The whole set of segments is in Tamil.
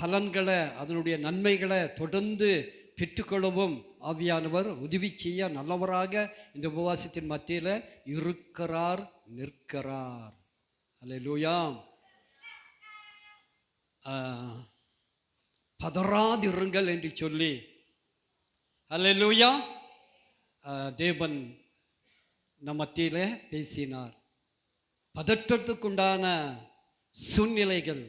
பலன்களை, அதனுடைய நன்மைகளை தொடர்ந்து பெற்றுக்கொள்ளவும் ஆவியானவர் உதவி செய்ய நல்லவராக இந்த உபவாசத்தின் மத்தியில் இருக்கிறார், நிற்கிறார். அல்லேலூயா. பதறாதிருங்கள் என்று சொல்லி அல்லேலூயா தேவன் நம் மத்தியில் பேசினார். பதற்றத்துக்குண்டான சூழ்நிலைகள்,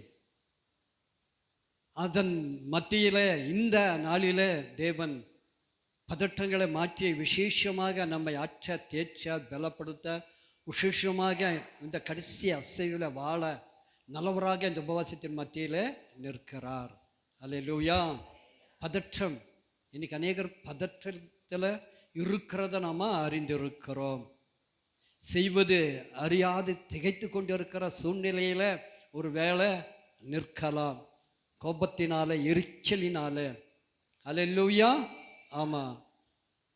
அதன் மத்தியில் இந்த நாளில் தேவன் பதற்றங்களை மாற்றி விசேஷமாக நம்மை ஆற்ற, தேற்ற, பலப்படுத்த, விசேஷமாக இந்த கடைசி அசைவில் வாழ நல்லவராக இந்த உபவாசத்தின் மத்தியில் நிற்கிறார். அல்லேலூயா. பதற்றம், இன்னைக்கு அநேகர் பதற்றத்தில் இருக்கிறத நாம் அறிந்திருக்கிறோம். செய்வது அறியாது திகைத்து கொண்டு இருக்கிற சூழ்நிலையில் ஒரு வேளை நிற்கலாம், கோபத்தினால, எரிச்சலினால. அல்லேலூயா. ஆமாம்,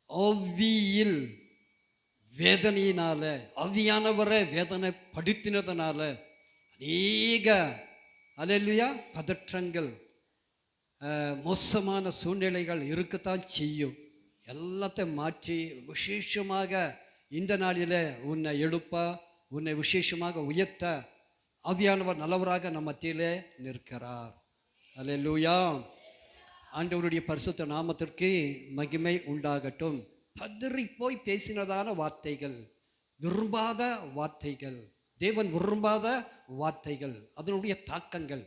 ஆவியில் வேதனையினால, ஆவியானவரை வேதனை படுத்தினதுனால அநேக அல்லேலூயா பதற்றங்கள், மோசமான சூழ்நிலைகள் இருக்கத்தான் செய்யும். எல்லாத்தையும் மாற்றி விசேஷமாக இந்த நாளில் உன்னை எழுப்ப, உன்னை விசேஷமாக உயர்த்த ஆவியானவர் நல்லவராக நம்ம மத்தியில் நிற்கிறார். அல்லேலூயா. ஆண்டவருடைய பரிசுத்த நாமத்திற்கு மகிமை உண்டாகட்டும். பதறி போய் பேசினதான வார்த்தைகள், விரும்பாத வார்த்தைகள், தேவன் விரும்பாத வார்த்தைகள், அதனுடைய தாக்கங்கள்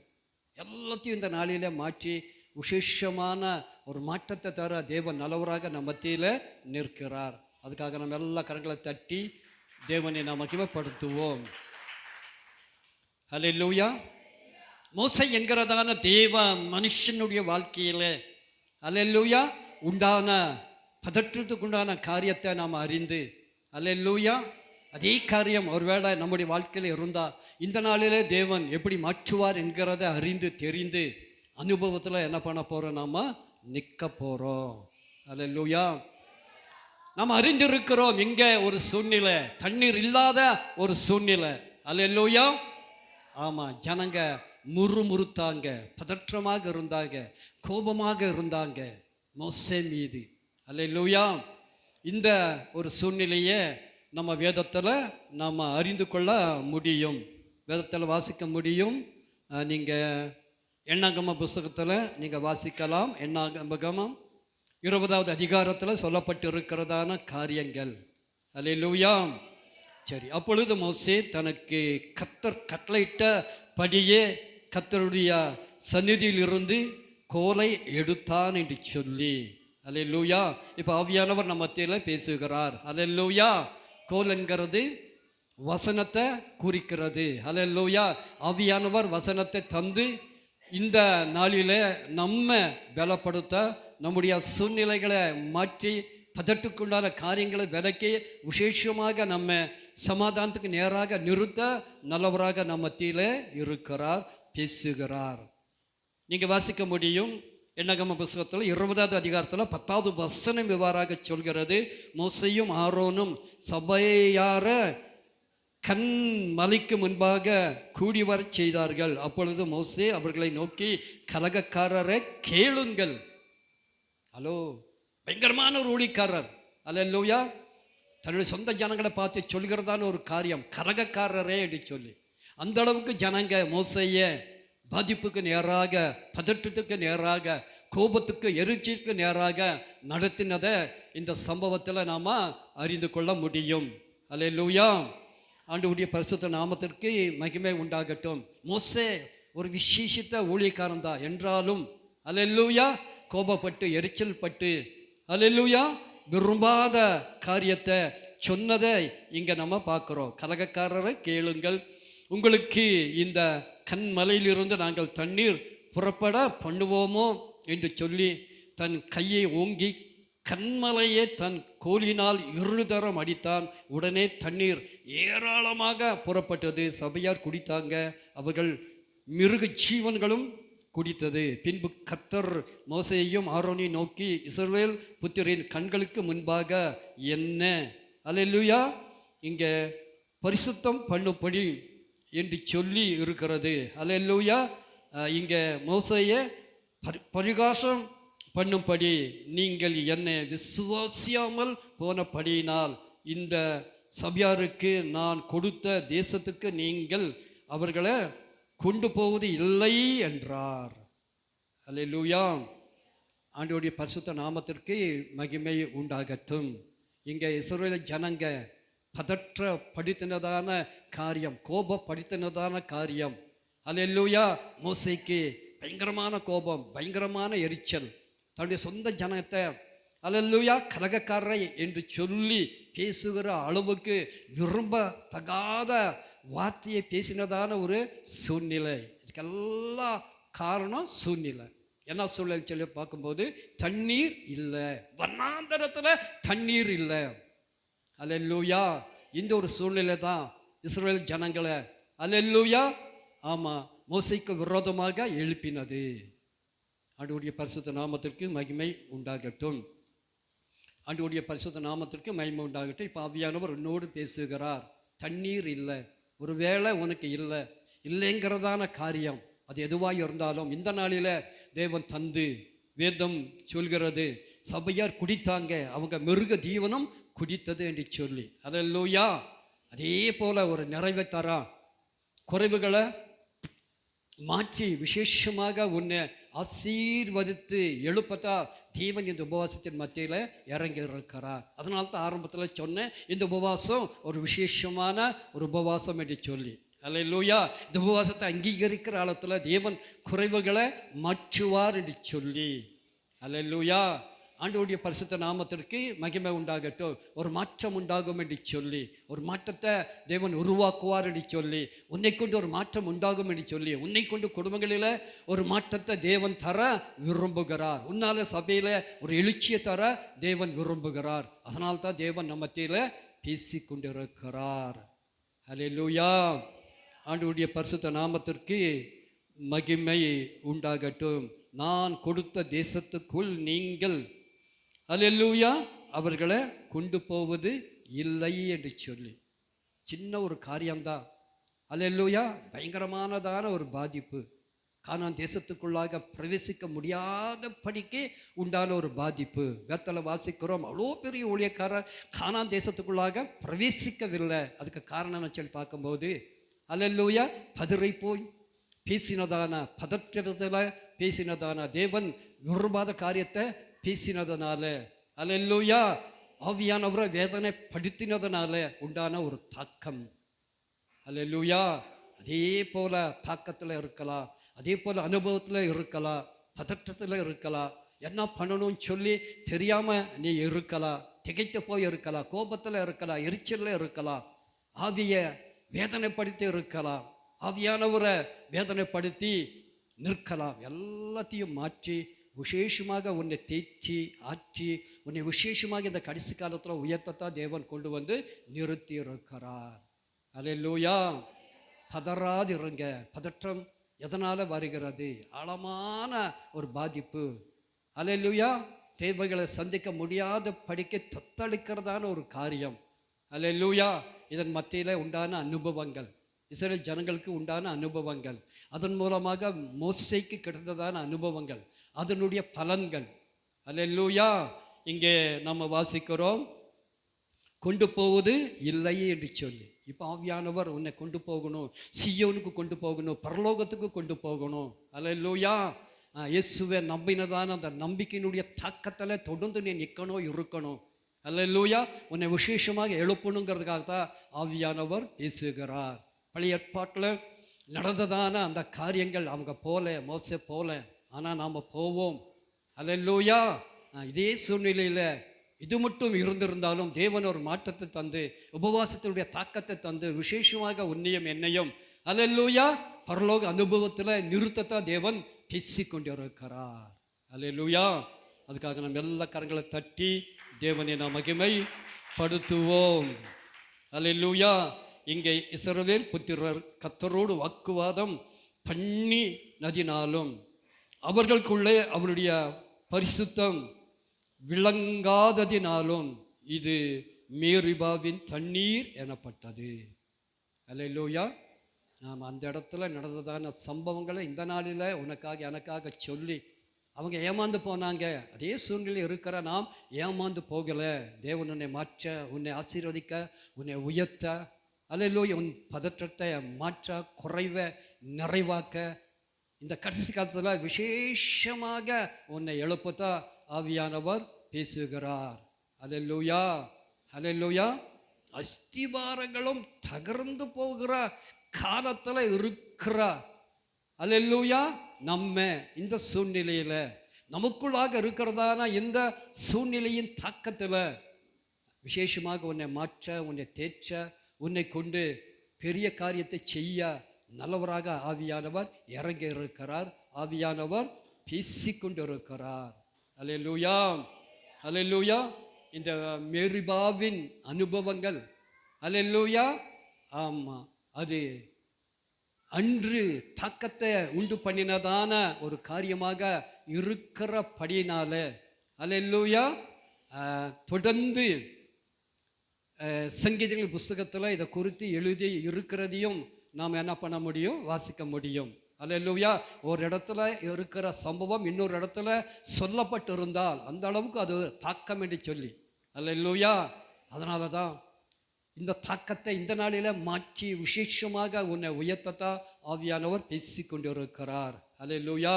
எல்லாத்தையும் இந்த நாளில் மாற்றி விசேஷமான ஒரு மாற்றத்தை தர தேவன் நல்லவராக நம்ம மத்தியில் நிற்கிறார். அதுக்காக நம்ம எல்லா கரங்களை தட்டி தேவனை நாம் மகிமைப்படுத்துவோம். அல்லேலூயா. மோசே என்கிறதான தேவ மனுஷனுடைய வாழ்க்கையில் அல்லேலூயா உண்டான பதற்றத்துக்குண்டான காரியத்தை நாம் அறிந்து, அல்லேலூயா அதே காரியம் ஒருவேளை நம்முடைய வாழ்க்கையில் இருந்தால் இந்த நாளிலே தேவன் எப்படி மாற்றுவார் என்கிறத அறிந்து தெரிந்து அனுபவத்தில் என்ன பண்ண போகிறோம், நாம் நிற்க போகிறோம். அல்லேலூயா. நாம் அறிந்திருக்கிறோம், இங்கே ஒரு சூழ்நிலை, தண்ணீர் இல்லாத ஒரு சூழ்நிலை. அல்லேலூயா. ஆமாம், ஜனங்க முறுமுறுத்தாங்க, பதற்றமாக இருந்தாங்க, கோபமாக இருந்தாங்க மோசே மீது. அல்லேலூயா. இந்த ஒரு சூழ்நிலையை நம்ம வேதத்தில் நாம் அறிந்து கொள்ள முடியும், வேதத்தில் வாசிக்க முடியும். நீங்கள் எண்ணாகம புஸ்தகத்தில் நீங்கள் வாசிக்கலாம். எண்ணாகமம் 20வது அதிகாரத்தில் சொல்லப்பட்டு இருக்கிறதான காரியங்கள். அல்லேலூயா. சரி, அப்பொழுது மோசே தனக்கு கர்த்தர் கட்டளையிட்ட படியே கர்த்தருடைய சந்நிதியிலிருந்து கோலை எடுத்தான் என்று சொல்லி. அல்லேலூயா. இப்போ ஆவியானவர் நம்ம மத்தியில் பேசுகிறார். அல்லேலூயா. கோல் என்கிறது வசனத்தை குறிக்கிறது. அல்லேலூயா. ஆவியானவர் வசனத்தை தந்து இந்த நாளில் நம்ம பலப்படுத்த, நம்முடைய சூழ்நிலைகளை மாற்றி, பதட்டுக்குண்டான காரியங்களை விலக்கி விசேஷமாக நம்ம சமாதானத்துக்கு நேராக நிறுத்த நல்லவராக நம்ம மத்தியில் இருக்கிறார், பேசுகிறார். நீங்கள் வாசிக்க முடியும் எண்ணாகம புஸ்தகத்தில் 20வது அதிகாரத்தில் 10வது வசனம் இவ்வாறாக சொல்கிறது. மோசேயும் ஆரோனும் சபையார கண் மலைக்கு முன்பாக கூடி வர செய்தார்கள். அப்பொழுது மோசே அவர்களை நோக்கி, கலகக்காரரை கேளுங்கள். ஹலோ, பயங்கரமான ஒரு ஊழிக்காரர். அல்லேலூயா. தன்னுடைய சொந்த ஜனங்களை பார்த்து சொல்கிறதான ஒரு காரியம், கலகக்காரரே என்று சொல்லி. அந்த அளவுக்கு ஜனங்க மோசேய பாதிப்புக்கு நேராக, பதற்றத்துக்கு நேராக, கோபத்துக்கு, எரிச்சலுக்கு நேராக நடத்தினதை இந்த சம்பவத்தில் நாம் அறிந்து கொள்ள முடியும். அல்லேலூயா. ஆண்டவருடைய பரிசுத்த நாமத்திற்கு மகிமை உண்டாகட்டும். மோசே ஒரு விசேஷித்த ஊழியக்காரன் தான் என்றாலும், அல்லேலூயா, கோபப்பட்டு, எரிச்சல் பட்டு, அல்லேலூயா, விரும்பாத காரியத்தை சொன்னதை இங்கே நம்ம பார்க்குறோம். கலகக்காரரை கேளுங்கள், உங்களுக்கு இந்த கண்மலையிலிருந்து நாங்கள் தண்ணீர் புறப்பட பண்ணுவோமோ என்று சொல்லி தன் கையை ஓங்கி கண்மலையை தன் கோலினால் 2 தரம் அடித்தான். உடனே தண்ணீர் ஏராளமாக புறப்பட்டது. சபையார் குடித்தாங்க, அவர்கள் மிருக ஜீவன்களும் குடித்தது. பின்பு கர்த்தர் மோசேயையும் ஆரோனையும் நோக்கி, இஸ்ரவேல் புத்திரின் கண்களுக்கு முன்பாக என்ன, அல்லேலூயா, இங்கே பரிசுத்தம் பண்ணும்படி என்று சொல்லி இருக்கிறது. அல்லேலூயா. இங்கே மோசேயை பரிகாசம் பண்ணும்படி நீங்கள் என்னை விசுவாசியாமல் போனபடியினால் இந்த சபையாருக்கு நான் கொடுத்த தேசத்துக்கு நீங்கள் அவர்களை கொண்டு போவது இல்லை என்றார். அல்லேலூயா. ஆண்டவருடைய பரிசுத்த நாமத்திற்கு மகிமை உண்டாகட்டும். இங்கே இஸ்ரவேல் ஜனங்க பதற்றப்படுத்தினதான காரியம், கோபப்படுத்தினதான காரியம். அல்லேலூயா. மோசேக்கு பயங்கரமான கோபம், பயங்கரமான எரிச்சல். தன்னுடைய சொந்த ஜனத்தை அல்லேலூயா கலகக்காரரை என்று சொல்லி பேசுகிற அளவுக்கு விரும்பத்தகாத வார்த்தையை பேசினதான ஒரு சூழ்நிலை. இதுக்கெல்லாம் காரணம் சூழ்நிலை. என்ன சூழ்நிலை சொல்லி பார்க்கும்போது, தண்ணீர் இல்லை, வனாந்தரத்தில் தண்ணீர் இல்லை. அல்லேலூயா. இந்த ஒரு சூழ்நிலை தான் இஸ்ரவேல் ஜனங்களை அல்லேலூயா ஆமாம் மோசேக்கு விரோதமாக எழுப்பினது. ஆண்டவருடைய பரிசுத்த நாமத்திற்கு மகிமை உண்டாகட்டும். ஆண்டவருடைய பரிசுத்த நாமத்திற்கு மகிமை உண்டாகட்டும். இப்போ ஆவியானவர் என்னோடு பேசுகிறார். தண்ணீர் இல்லை, ஒருவேளை உனக்கு இல்லைங்கிறதான காரியம் அது எதுவாக இருந்தாலும் இந்த நாளில் தேவன் தந்து, வேதம் சொல்கிறது சபையார் குடித்தாங்க, அவங்க மிருக தீவனம் குடித்தது என்று சொல்லி. அல்லேலூயா. அதே போல் ஒரு நிறைவை தரா, குறைவுகளை மாற்றி விசேஷமாக உன்னை ஆசீர்வதித்து எழுப்பத்தா தேவன் இந்த உபவாசத்தின் மத்தியில் இறங்கி இருக்கிறார். அதனால தான் ஆரம்பத்தில் சொன்னேன், இந்த உபவாசம் ஒரு விசேஷமான ஒரு உபவாசம் என்று சொல்லி. அல்லேலூயா. இந்த உபவாசத்தை அங்கீகரிக்கிற காலத்தில் தேவன் குறைவுகளை மாற்றுவார் என்று சொல்லி. அல்லேலூயா. ஆண்டவருடைய பரிசுத்த நாமத்திற்கு மகிமை உண்டாகட்டும். ஒரு மாற்றம் உண்டாகும் என்று சொல்லி, ஒரு மாற்றத்தை தேவன் உருவாக்குவார் என்று சொல்லி, உன்னை கொண்டு ஒரு மாற்றம் உண்டாகும் என்று சொல்லி, உன்னை கொண்டு குடும்பங்களில் ஒரு மாற்றத்தை தேவன் தர விரும்புகிறார். உன்னால் சபையில் ஒரு எழுச்சியை தர தேவன் விரும்புகிறார். அதனால்தான் தேவன் நம்ம மத்தியில் பேசி கொண்டிருக்கிறார். அல்லேலூயா. ஆண்டவருடைய பரிசுத்த நாமத்திற்கு மகிமை உண்டாகட்டும். நான் கொடுத்த தேசத்துக்குள் நீங்கள் அல்லேலூயா அவர்களை கொண்டு போவது இல்லை என்று சொல்லி. சின்ன ஒரு காரியம்தான். அல்லேலூயா. பயங்கரமானதான ஒரு பாதிப்பு. கானான் தேசத்துக்குள்ளாக பிரவேசிக்க முடியாத படிக்கு உண்டான ஒரு பாதிப்பு. வேத்தலை வாசிக்கிறோம், அவ்வளோ பெரிய ஊழியக்காரர் கானான் தேசத்துக்குள்ளாக பிரவேசிக்கவில்லை. அதுக்கு காரணம் சொல்லி பார்க்கும்போது அல்லேலூயா பதறி போய் பேசினதான, பதற்றத்தில் பேசினதான, தேவன் விரும்பாத காரியத்தை பேசினதுனால, அல்லேலூயா ஆவியானவரை வேதனை படுத்தினதுனால உண்டான ஒரு தாக்கம். அல்லேலூயா. அதே போல தாக்கத்தில் இருக்கலாம், அதே போல் அனுபவத்தில் இருக்கலாம், பதற்றத்தில் இருக்கலாம், என்ன பண்ணணும்னு சொல்லி தெரியாமல் நீ இருக்கலாம், திகைத்து போய் இருக்கலாம், கோபத்தில் இருக்கலாம், எரிச்சலில் இருக்கலாம், ஆவியை வேதனைப்படுத்தி இருக்கலாம், ஆவியானவரை வேதனைப்படுத்தி நிற்கலாம். எல்லாத்தையும் மாற்றி விசேஷமாக உன்னை தேய்ச்சி ஆற்றி உன்னை விசேஷமாக இந்த கடைசி காலத்தில் உயர்த்தத்தான் தேவன் கொண்டு வந்து நிறுத்தி இருக்கிறார். அல்லேலூயா. பதறாதிருங்க. பதற்றம் எதனால் வருகிறது? ஆழமான ஒரு பாதிப்பு. அல்லேலூயா. தேவைகளை சந்திக்க முடியாத படிக்க தத்தளிக்கிறதான ஒரு காரியம். அல்லேலூயா. இதன் மத்தியில் உண்டான அனுபவங்கள், இஸ்ரவேல் ஜனங்களுக்கு உண்டான அனுபவங்கள், அதன் மூலமாக மோசேக்கு கிடைத்ததான அனுபவங்கள், அதனுடைய பலன்கள். அல்லேலூயா. இங்கே நம்ம வாசிக்கிறோம், கொண்டு போவது இல்லை என்று சொல்லி. இப்போ ஆவியானவர் உன்னை கொண்டு போகணும், சீயோனுக்கு கொண்டு போகணும், பரலோகத்துக்கு கொண்டு போகணும். அல்லேலூயா. இயேசுவை நம்பினதான அந்த நம்பிக்கையினுடைய தாக்கத்தில் தொடர்ந்து நீ நிற்கணும், இருக்கணும். அல்லேலூயா. உன்னை விசேஷமாக எழுப்பணுங்கிறதுக்காகத்தான் ஆவியானவர் பேசுகிறார். பழைய ஏற்பாட்டில் நடந்ததான அந்த காரியங்கள் அவங்க போல, மோசே போல, ஆனால் நாம் போவோம். அல்லேலூயா. இதே சூழ்நிலையில் இது மட்டும் இருந்திருந்தாலும் தேவன் ஒரு மாற்றத்தை தந்து, உபவாசத்தினுடைய தாக்கத்தை தந்து, விசேஷமாக உன்னையும் என்னையும் அல்லேலூயா பரலோக அனுபவத்தில் நிறுத்தத்தான் தேவன் பேசி கொண்டிருக்கிறார். அல்லேலூயா. அதுக்காக நம்ம எல்லா கரங்களை தட்டி தேவனை நாம் மகிமை படுத்துவோம். அல்லேலூயா. இங்கே இஸ்ரவேல் புத்திரர் கர்த்தரோடு வாக்குவாதம் பண்ணினதினாலும் அவர்களுக்குள்ளே அவருடைய பரிசுத்தம் விளங்காததினாலும் இது மேரிபாவின் தண்ணீர் எனப்பட்டது. அல்லேலூயா. நாம் அந்த இடத்துல நடந்ததான சம்பவங்களை இந்த நாளில் உனக்காக எனக்காக சொல்லி அவங்க ஏமாந்து போனாங்க. அதே சூழ்நிலை இருக்கிற நாம் ஏமாந்து போகலை. தேவன் உன்னை மாற்ற, உன்னை ஆசீர்வதிக்க, உன்னை உயர்த்த, அல்லேலூயா, உன் பதற்றத்தை மாற்ற, குறைவை நிறைவாக்க, இந்த கடைசி காலத்தில் விசேஷமாக உன்னை எழுப்பத்தா ஆவியானவர் பேசுகிறார். அல்லேலூயா, அல்லேலூயா. அஸ்திபாரங்களும் தகர்ந்து போகிற காலத்தில் இருக்கிற, அல்லேலூயா, நம்ம இந்த சூழ்நிலையில் நமக்குள்ளாக இருக்கிறதான இந்த சூழ்நிலையின் தாக்கத்தில் விசேஷமாக உன்னை மாற்ற, உன்னை தேற்ற, உன்னை கொண்டு பெரிய காரியத்தை செய்ய நல்லவராக ஆவியானவர் இறங்கி இருக்கிறார். ஆவியானவர் பேசிக்கொண்டு இருக்கிறார். அல்லேலூயா, அல்லேலூயா. இந்த மேரிபாவின் அனுபவங்கள், அல்லேலூயா, ஆமாம், அது அன்று தாக்கத்தை உண்டு பண்ணினதான ஒரு காரியமாக இருக்கிறபடியினால, அல்லேலூயா, தொடர்ந்து சங்கீதங்கள் புஸ்தகத்தில் இதை குறித்து எழுதி இருக்கிறதையும் நாம் என்ன பண்ண முடியும், வாசிக்க முடியும். அல்லேலூயா. ஒரு இடத்துல இருக்கிற சம்பவம் இன்னொரு இடத்துல சொல்லப்பட்டு இருந்தால் அந்த அளவுக்கு அது தாக்கம் என்று சொல்லி, அல்லேலூயா. அதனால தான் இந்த தாக்கத்தை இந்த நாளில் மாற்றி விசேஷமாக உன்னை உயர்த்தத்தான் ஆவியானவர் பேசி கொண்டு இருக்கிறார். அல்லேலூயா.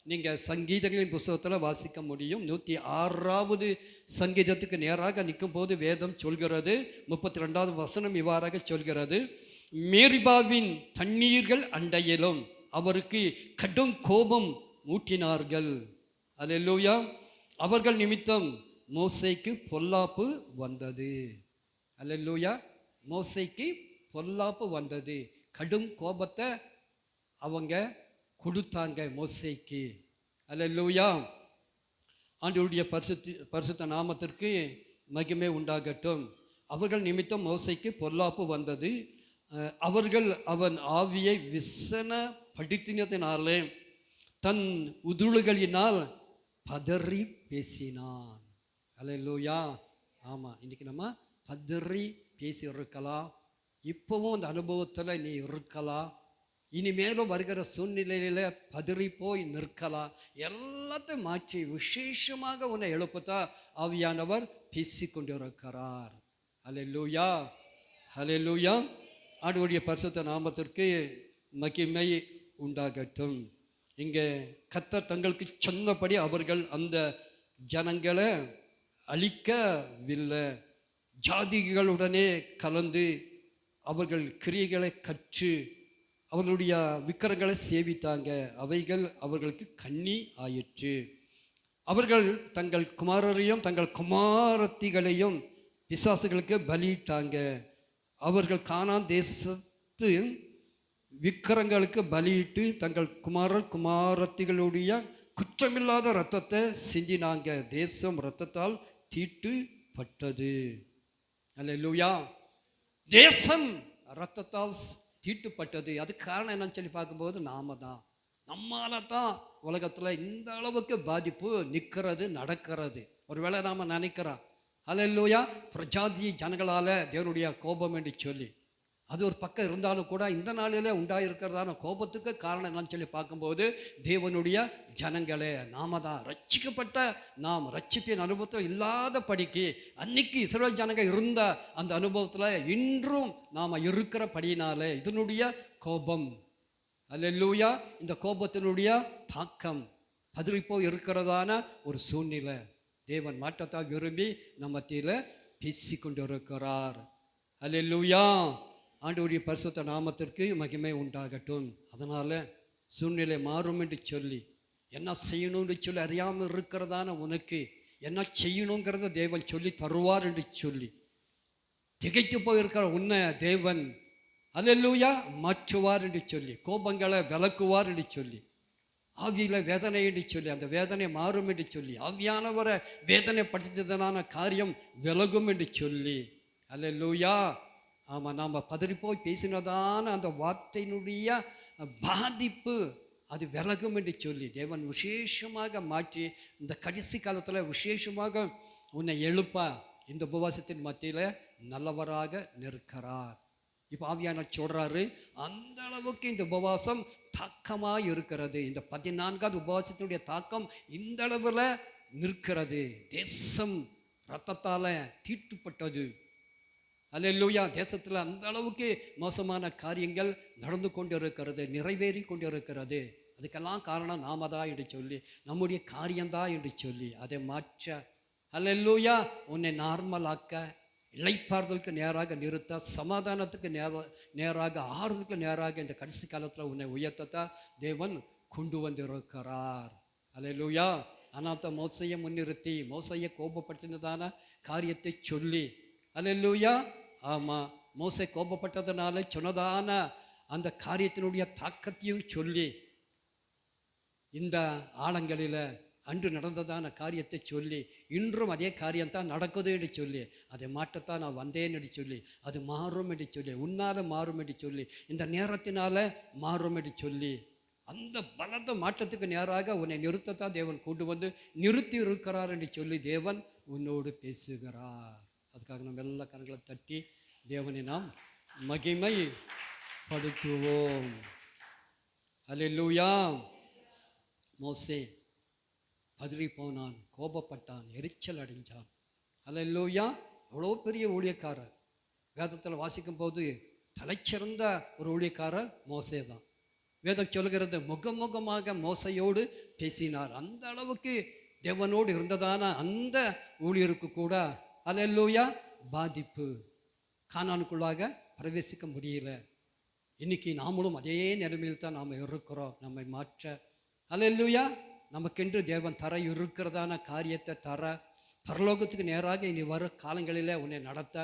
நீங்கள் சங்கீதங்களின் புஸ்தகத்தில் வாசிக்க முடியும். 106வது சங்கீதத்துக்கு நேராக நிற்கும் போது வேதம் சொல்கிறது, 32வது வசனம் இவ்வாறாக சொல்கிறது, மேரிபாவின் தண்ணீர்கள் அண்டையிலும் அவருக்கு கடும் கோபம் ஊட்டினார்கள். அல்லேலூயா. அவர்கள் நிமித்தம் மோசேக்கு பொல்லாப்பு வந்தது. அல்லேலூயா. மோசேக்கு பொல்லாப்பு வந்தது. கடும் கோபத்தை அவங்க கொடுத்தாங்க மோசேக்கு. அல்லேலூயா. ஆண்டவருடைய பரிசுத்த நாமத்திற்கு மகிமை உண்டாகட்டும். அவர்கள் நிமித்தம் மோசேக்கு பொல்லாப்பு வந்தது. அவர்கள் அவன் ஆவியை விசனப்படுத்தினதினாலே தன் உதுளுகளினால் பதறி பேசினான். அல்லேலூயா. ஆமாம், இன்னைக்கு நம்ம பதறி பேசி இருக்கலாம். இப்போவும் அந்த அனுபவத்தில் நீ இருக்கலாம். இனிமேலும் வருகிற சூழ்நிலையில் பதறி போய் நிற்கலாம். எல்லாத்தையும் மாற்றி விசேஷமாக உன்னை எழுப்பத்தா ஆவியானவர் பேசி கொண்டிருக்கிறார். அல்லேலூயா, அல்லேலூயா. ஆண்டவருடைய பரிசுத்த நாமத்திற்கு மகிமை உண்டாகட்டும். இங்கே கர்த்தர் தங்களுக்கு சொன்னபடி அவர்கள் அந்த ஜனங்களை அழிக்கவில்லை. ஜாதிகளுடனே கலந்து அவர்கள் கிரியைகளை கற்று அவர்களுடைய விக்கிரங்களை சேவித்தாங்க. அவைகள் அவர்களுக்கு கண்ணி ஆயிற்று. அவர்கள் தங்கள் குமாரரையும் தங்கள் குமாரத்திகளையும் பிசாசுகளுக்கு பலியிட்டாங்க. அவர்கள் கானான் தேசத்து விக்கிரங்களுக்கு பலியிட்டு தங்கள் குமாரத்திகளுடைய குற்றமில்லாத இரத்தத்தை சிந்தினாங்க. தேசம் இரத்தத்தால் தீட்டுப்பட்டது. அல்லேலூயா. தேசம் இரத்தத்தால் தீட்டுப்பட்டது. அதுக்கு காரணம் என்னன்னு சொல்லி பார்க்கும்போது நாம தான், நம்மால தான் உலகத்தில் இந்த அளவுக்கு பாதிப்பு நிற்கிறது, நடக்கிறது. ஒருவேளை நாம் நினைக்கிறோம், அல்லேலூயா, பிரஜாதி ஜனங்களால் தேவனுடைய கோபம் என்று சொல்லி. அது ஒரு பக்கம் இருந்தாலும் கூட இந்த நாளில் உண்டாயிருக்கிறதான கோபத்துக்கு காரணம் என்னன்னு சொல்லி பார்க்கும்போது தேவனுடைய ஜனங்களே, நாம தான் ரட்சிக்கப்பட்ட நாம் ரட்சிப்பின் அனுபவத்தில் இல்லாத படிக்கு அன்னைக்கு இஸ்ரவேல் ஜனங்க இருந்த அந்த அனுபவத்தில் இன்றும் நாம் இருக்கிற படியினாலே இதனுடைய கோபம், அல்லேலூயா, இந்த கோபத்தினுடைய தாக்கம் பதறிப்போ இருக்கிறதான ஒரு சூழ்நிலை தேவன் மாற்றத்தை விரும்பி நம்ம மத்தியில் பேசி கொண்டு இருக்கிறார். அல்லேலூயா. ஆண்டவருடைய பரிசுத்த நாமத்திற்கு மகிமை உண்டாகட்டும். அதனால் சூழ்நிலை மாறும் என்று சொல்லி என்ன செய்யணும்னு சொல்லி அறியாமல் இருக்கிறதான உனக்கு என்ன செய்யணுங்கிறத தேவன் சொல்லி தருவார் என்று சொல்லி திகைத்து போயிருக்கிற உன்னை தேவன் அல்லேலூயா மாற்றுவார் என்று சொல்லி, கோபங்களை விலக்குவார் என்று சொல்லி, ஆவியில் வேதனை என்று சொல்லி அந்த வேதனை மாறும் என்று சொல்லி, ஆவியானவரை வேதனைப்படுத்தியதான காரியம் விலகும் என்று சொல்லி, அல்லேலூயா. ஆமாம், நாம் பதறிப்போய் பேசினதான அந்த வார்த்தையினுடைய பாதிப்பு அது விலகும் என்று சொல்லி தேவன் விசேஷமாக மாற்றி இந்த கடைசி காலத்தில் விசேஷமாக உன்னை எழுப்ப இந்த உபவாசத்தின் மத்தியில் நல்லவராக நிற்கிறார். இப்போ ஆவியானவர் சொல்றாரு, அந்த அளவுக்கு இந்த உபவாசம் தாக்கமாக இருக்கிறது. இந்த 14வது உபவாசத்தினுடைய தாக்கம் இந்த அளவில் நிற்கிறது. தேசம் இரத்தத்தால் தீட்டுப்பட்டது. அல்லேலூயா. தேசத்தில் அந்த அளவுக்கு மோசமான காரியங்கள் நடந்து கொண்டு இருக்கிறது, நிறைவேறி கொண்டு இருக்கிறது. அதுக்கெல்லாம் காரணம் நாம தான் என்று சொல்லி, நம்முடைய காரியம்தான் என்று சொல்லி அதை மாற்ற, அல்லேலூயா, உன்னை நார்மலாக்க, இளைப்பாறுதலுக்கு நேராக நிறுத்த, சமாதானத்துக்கு நேராக ஆறுதலுக்கு நேராக இந்த கடைசி காலத்தில் உன்னை உயர்த்தத்தான் தேவன் கொண்டு வந்திருக்கிறார். அல்லேலூயா. ஆனால் மோசையை முன்னிறுத்தி, மோசையை கோபப்படுத்தினதான காரியத்தை சொல்லி, அல்லேலூயா, ஆமாம், மோசை கோபப்பட்டதுனால சொன்னதான அந்த காரியத்தினுடைய தாக்கத்தையும் சொல்லி, இந்த ஆழங்களில் அன்று நடந்ததான காரியத்தை சொல்லி, இன்றும் அதே காரியம்தான் நடக்குது என்று சொல்லி, அதை மாற்றத்தான் நான் வந்தேன் என்று சொல்லி, அது மாறும் என்று சொல்லி, உன்னால் மாறும் என்று சொல்லி, இந்த நேரத்தினால மாறும் என்று சொல்லி, அந்த பலத்த மாற்றத்துக்கு நேராக உன்னை நிறுத்தத்தான் தேவன் கொண்டு வந்து நிறுத்தி இருக்கிறார் என்று சொல்லி தேவன் உன்னோடு பேசுகிறார். அதுக்காக நம்ம எல்லா கரங்களை தட்டி தேவனை நாம் மகிமை படுத்துவோம். அல்லேலூயா. மோசே பதறி போனான், கோபப்பட்டான், எரிச்சல் அடைஞ்சான். அல்லேலூயா. அவ்வளோ பெரிய ஊழியக்காரர். வேதத்தில் வாசிக்கும் போது தலைச்சிறந்த ஒரு ஊழியக்காரர் மோசே தான். வேதம் சொல்கிறது, முகமுகமாக மோசையோடு பேசினார். அந்த அளவுக்கு தேவனோடு இருந்ததான அந்த ஊழியருக்கு கூட, அல்லேலூயா, பாதிப்பு. கானானுக்குள்ளாக பிரவேசிக்க முடியல. இன்னைக்கு நாமளும் அதே நிலைமையில் தான் நாம் இருக்கிறோம். நம்மை மாற்ற, அல்லேலூயா, நமக்கென்று தேவன் தர இருக்கிறதான காரியத்தை தர, பரலோகத்துக்கு நேராக இனி வரும் காலங்களில் உன்னை நடத்த,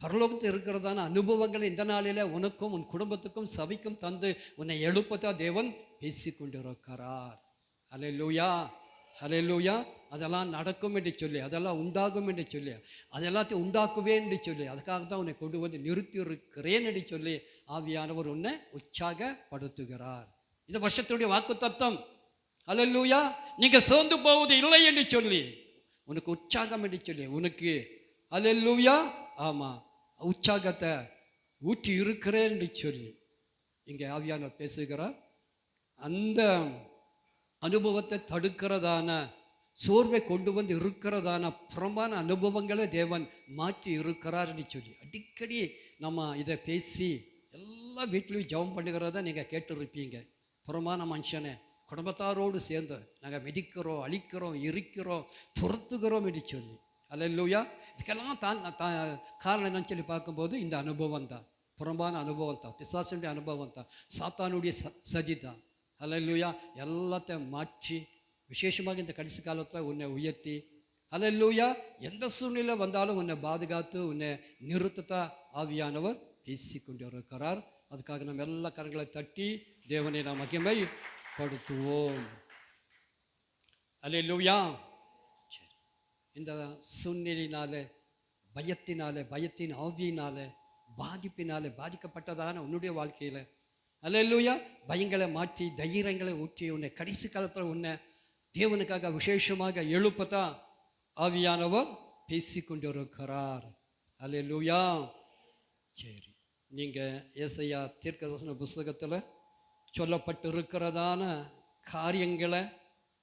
பரலோகத்தில் இருக்கிறதான அனுபவங்களை இந்த நாளில் உனக்கும் உன் குடும்பத்துக்கும் சபைக்கும் தந்து உன்னை எழுப்பத்தான் தேவன் பேசி கொண்டிருக்கிறார். அல்லேலூயா, அல்லேலூயா. அதெல்லாம் நடக்கும் என்று சொல்லி, அதெல்லாம் உண்டாகும் என்று சொல்லி, அதெல்லாத்தையும் உண்டாக்குவேன் என்று சொல்லி, அதுக்காக தான் உன்னை கொண்டு வந்து நிறுத்தி இருக்கிறேன் என்று சொல்லி ஆவியானவர் உன்னை உற்சாகப்படுத்துகிறார். இந்த வருஷத்துடைய வாக்கு தத்தம், அல்லேலூயா, நீங்க சோர்ந்து போவது இல்லை என்று சொல்லி, உனக்கு உற்சாகம் என்று சொல்லி, உனக்கு, அல்லேலூயா, ஆமாம், உற்சாகத்தை ஊற்றி இருக்கிறேன் என்று சொல்லி இங்கே ஆவியானவர் பேசுகிறார். அந்த அனுபவத்தை தடுக்கிறதான, சோர்வை கொண்டு வந்து இருக்கிறதான புறம்பான அனுபவங்களை தேவன் மாற்றி இருக்கிறார் என்று சொல்லி அடிக்கடி நம்ம இதை பேசி எல்லா வீட்லையும் ஜெபம் பண்ணுகிறத நீங்கள் கேட்டுருப்பீங்க. புறம்பான மனுஷனை குடும்பத்தாரோடு சேர்ந்து நாங்கள் மிதிக்கிறோம், அழிக்கிறோம், எரிக்கிறோம், துரத்துகிறோம் என்று சொல்லி, அல்லேலூயா. இதுக்கெல்லாம் காரணம் என்னன்னு சொல்லி பார்க்கும்போது இந்த அனுபவம் தான், புறம்பான அனுபவம் தான், பிசாசுடைய அனுபவம் தான், சாத்தானுடைய சதி தான். அல்லேலூயா. எல்லாத்தையும் மாற்றி விசேஷமாக இந்த கடைசி காலத்தில் உன்னை உயர்த்தி, அல்லேலூயா, எந்த சூழ்நிலை வந்தாலும் உன்னை பாதுகாத்து உன்னை நிறுத்தத்தான் ஆவியானவர் பேசி கொண்டு இருக்கிறார். அதுக்காக நம்ம எல்லா கரங்களை தட்டி தேவனை நாம் மகிமைப்படுத்துவோம். அல்லேலூயா. இந்த சூழ்நிலையினால, பயத்தின் ஆவியினால, பாதிக்கப்பட்டதான உன்னுடைய வாழ்க்கையில், அல்லேலூயா, பயங்களை மாற்றி தைரியங்களை ஊற்றி உன்னை கடைசி காலத்தில் உன்னை தேவனுக்காக விசேஷமாக எழுப்பத்தான் ஆவியானவர் பேசி கொண்டிருக்கிறார். அல்லேலூயா. சரி, நீங்கள் ஏசாயா தீர்க்கதரிசன புஸ்தகத்தில் சொல்லப்பட்டிருக்கிறதான காரியங்களை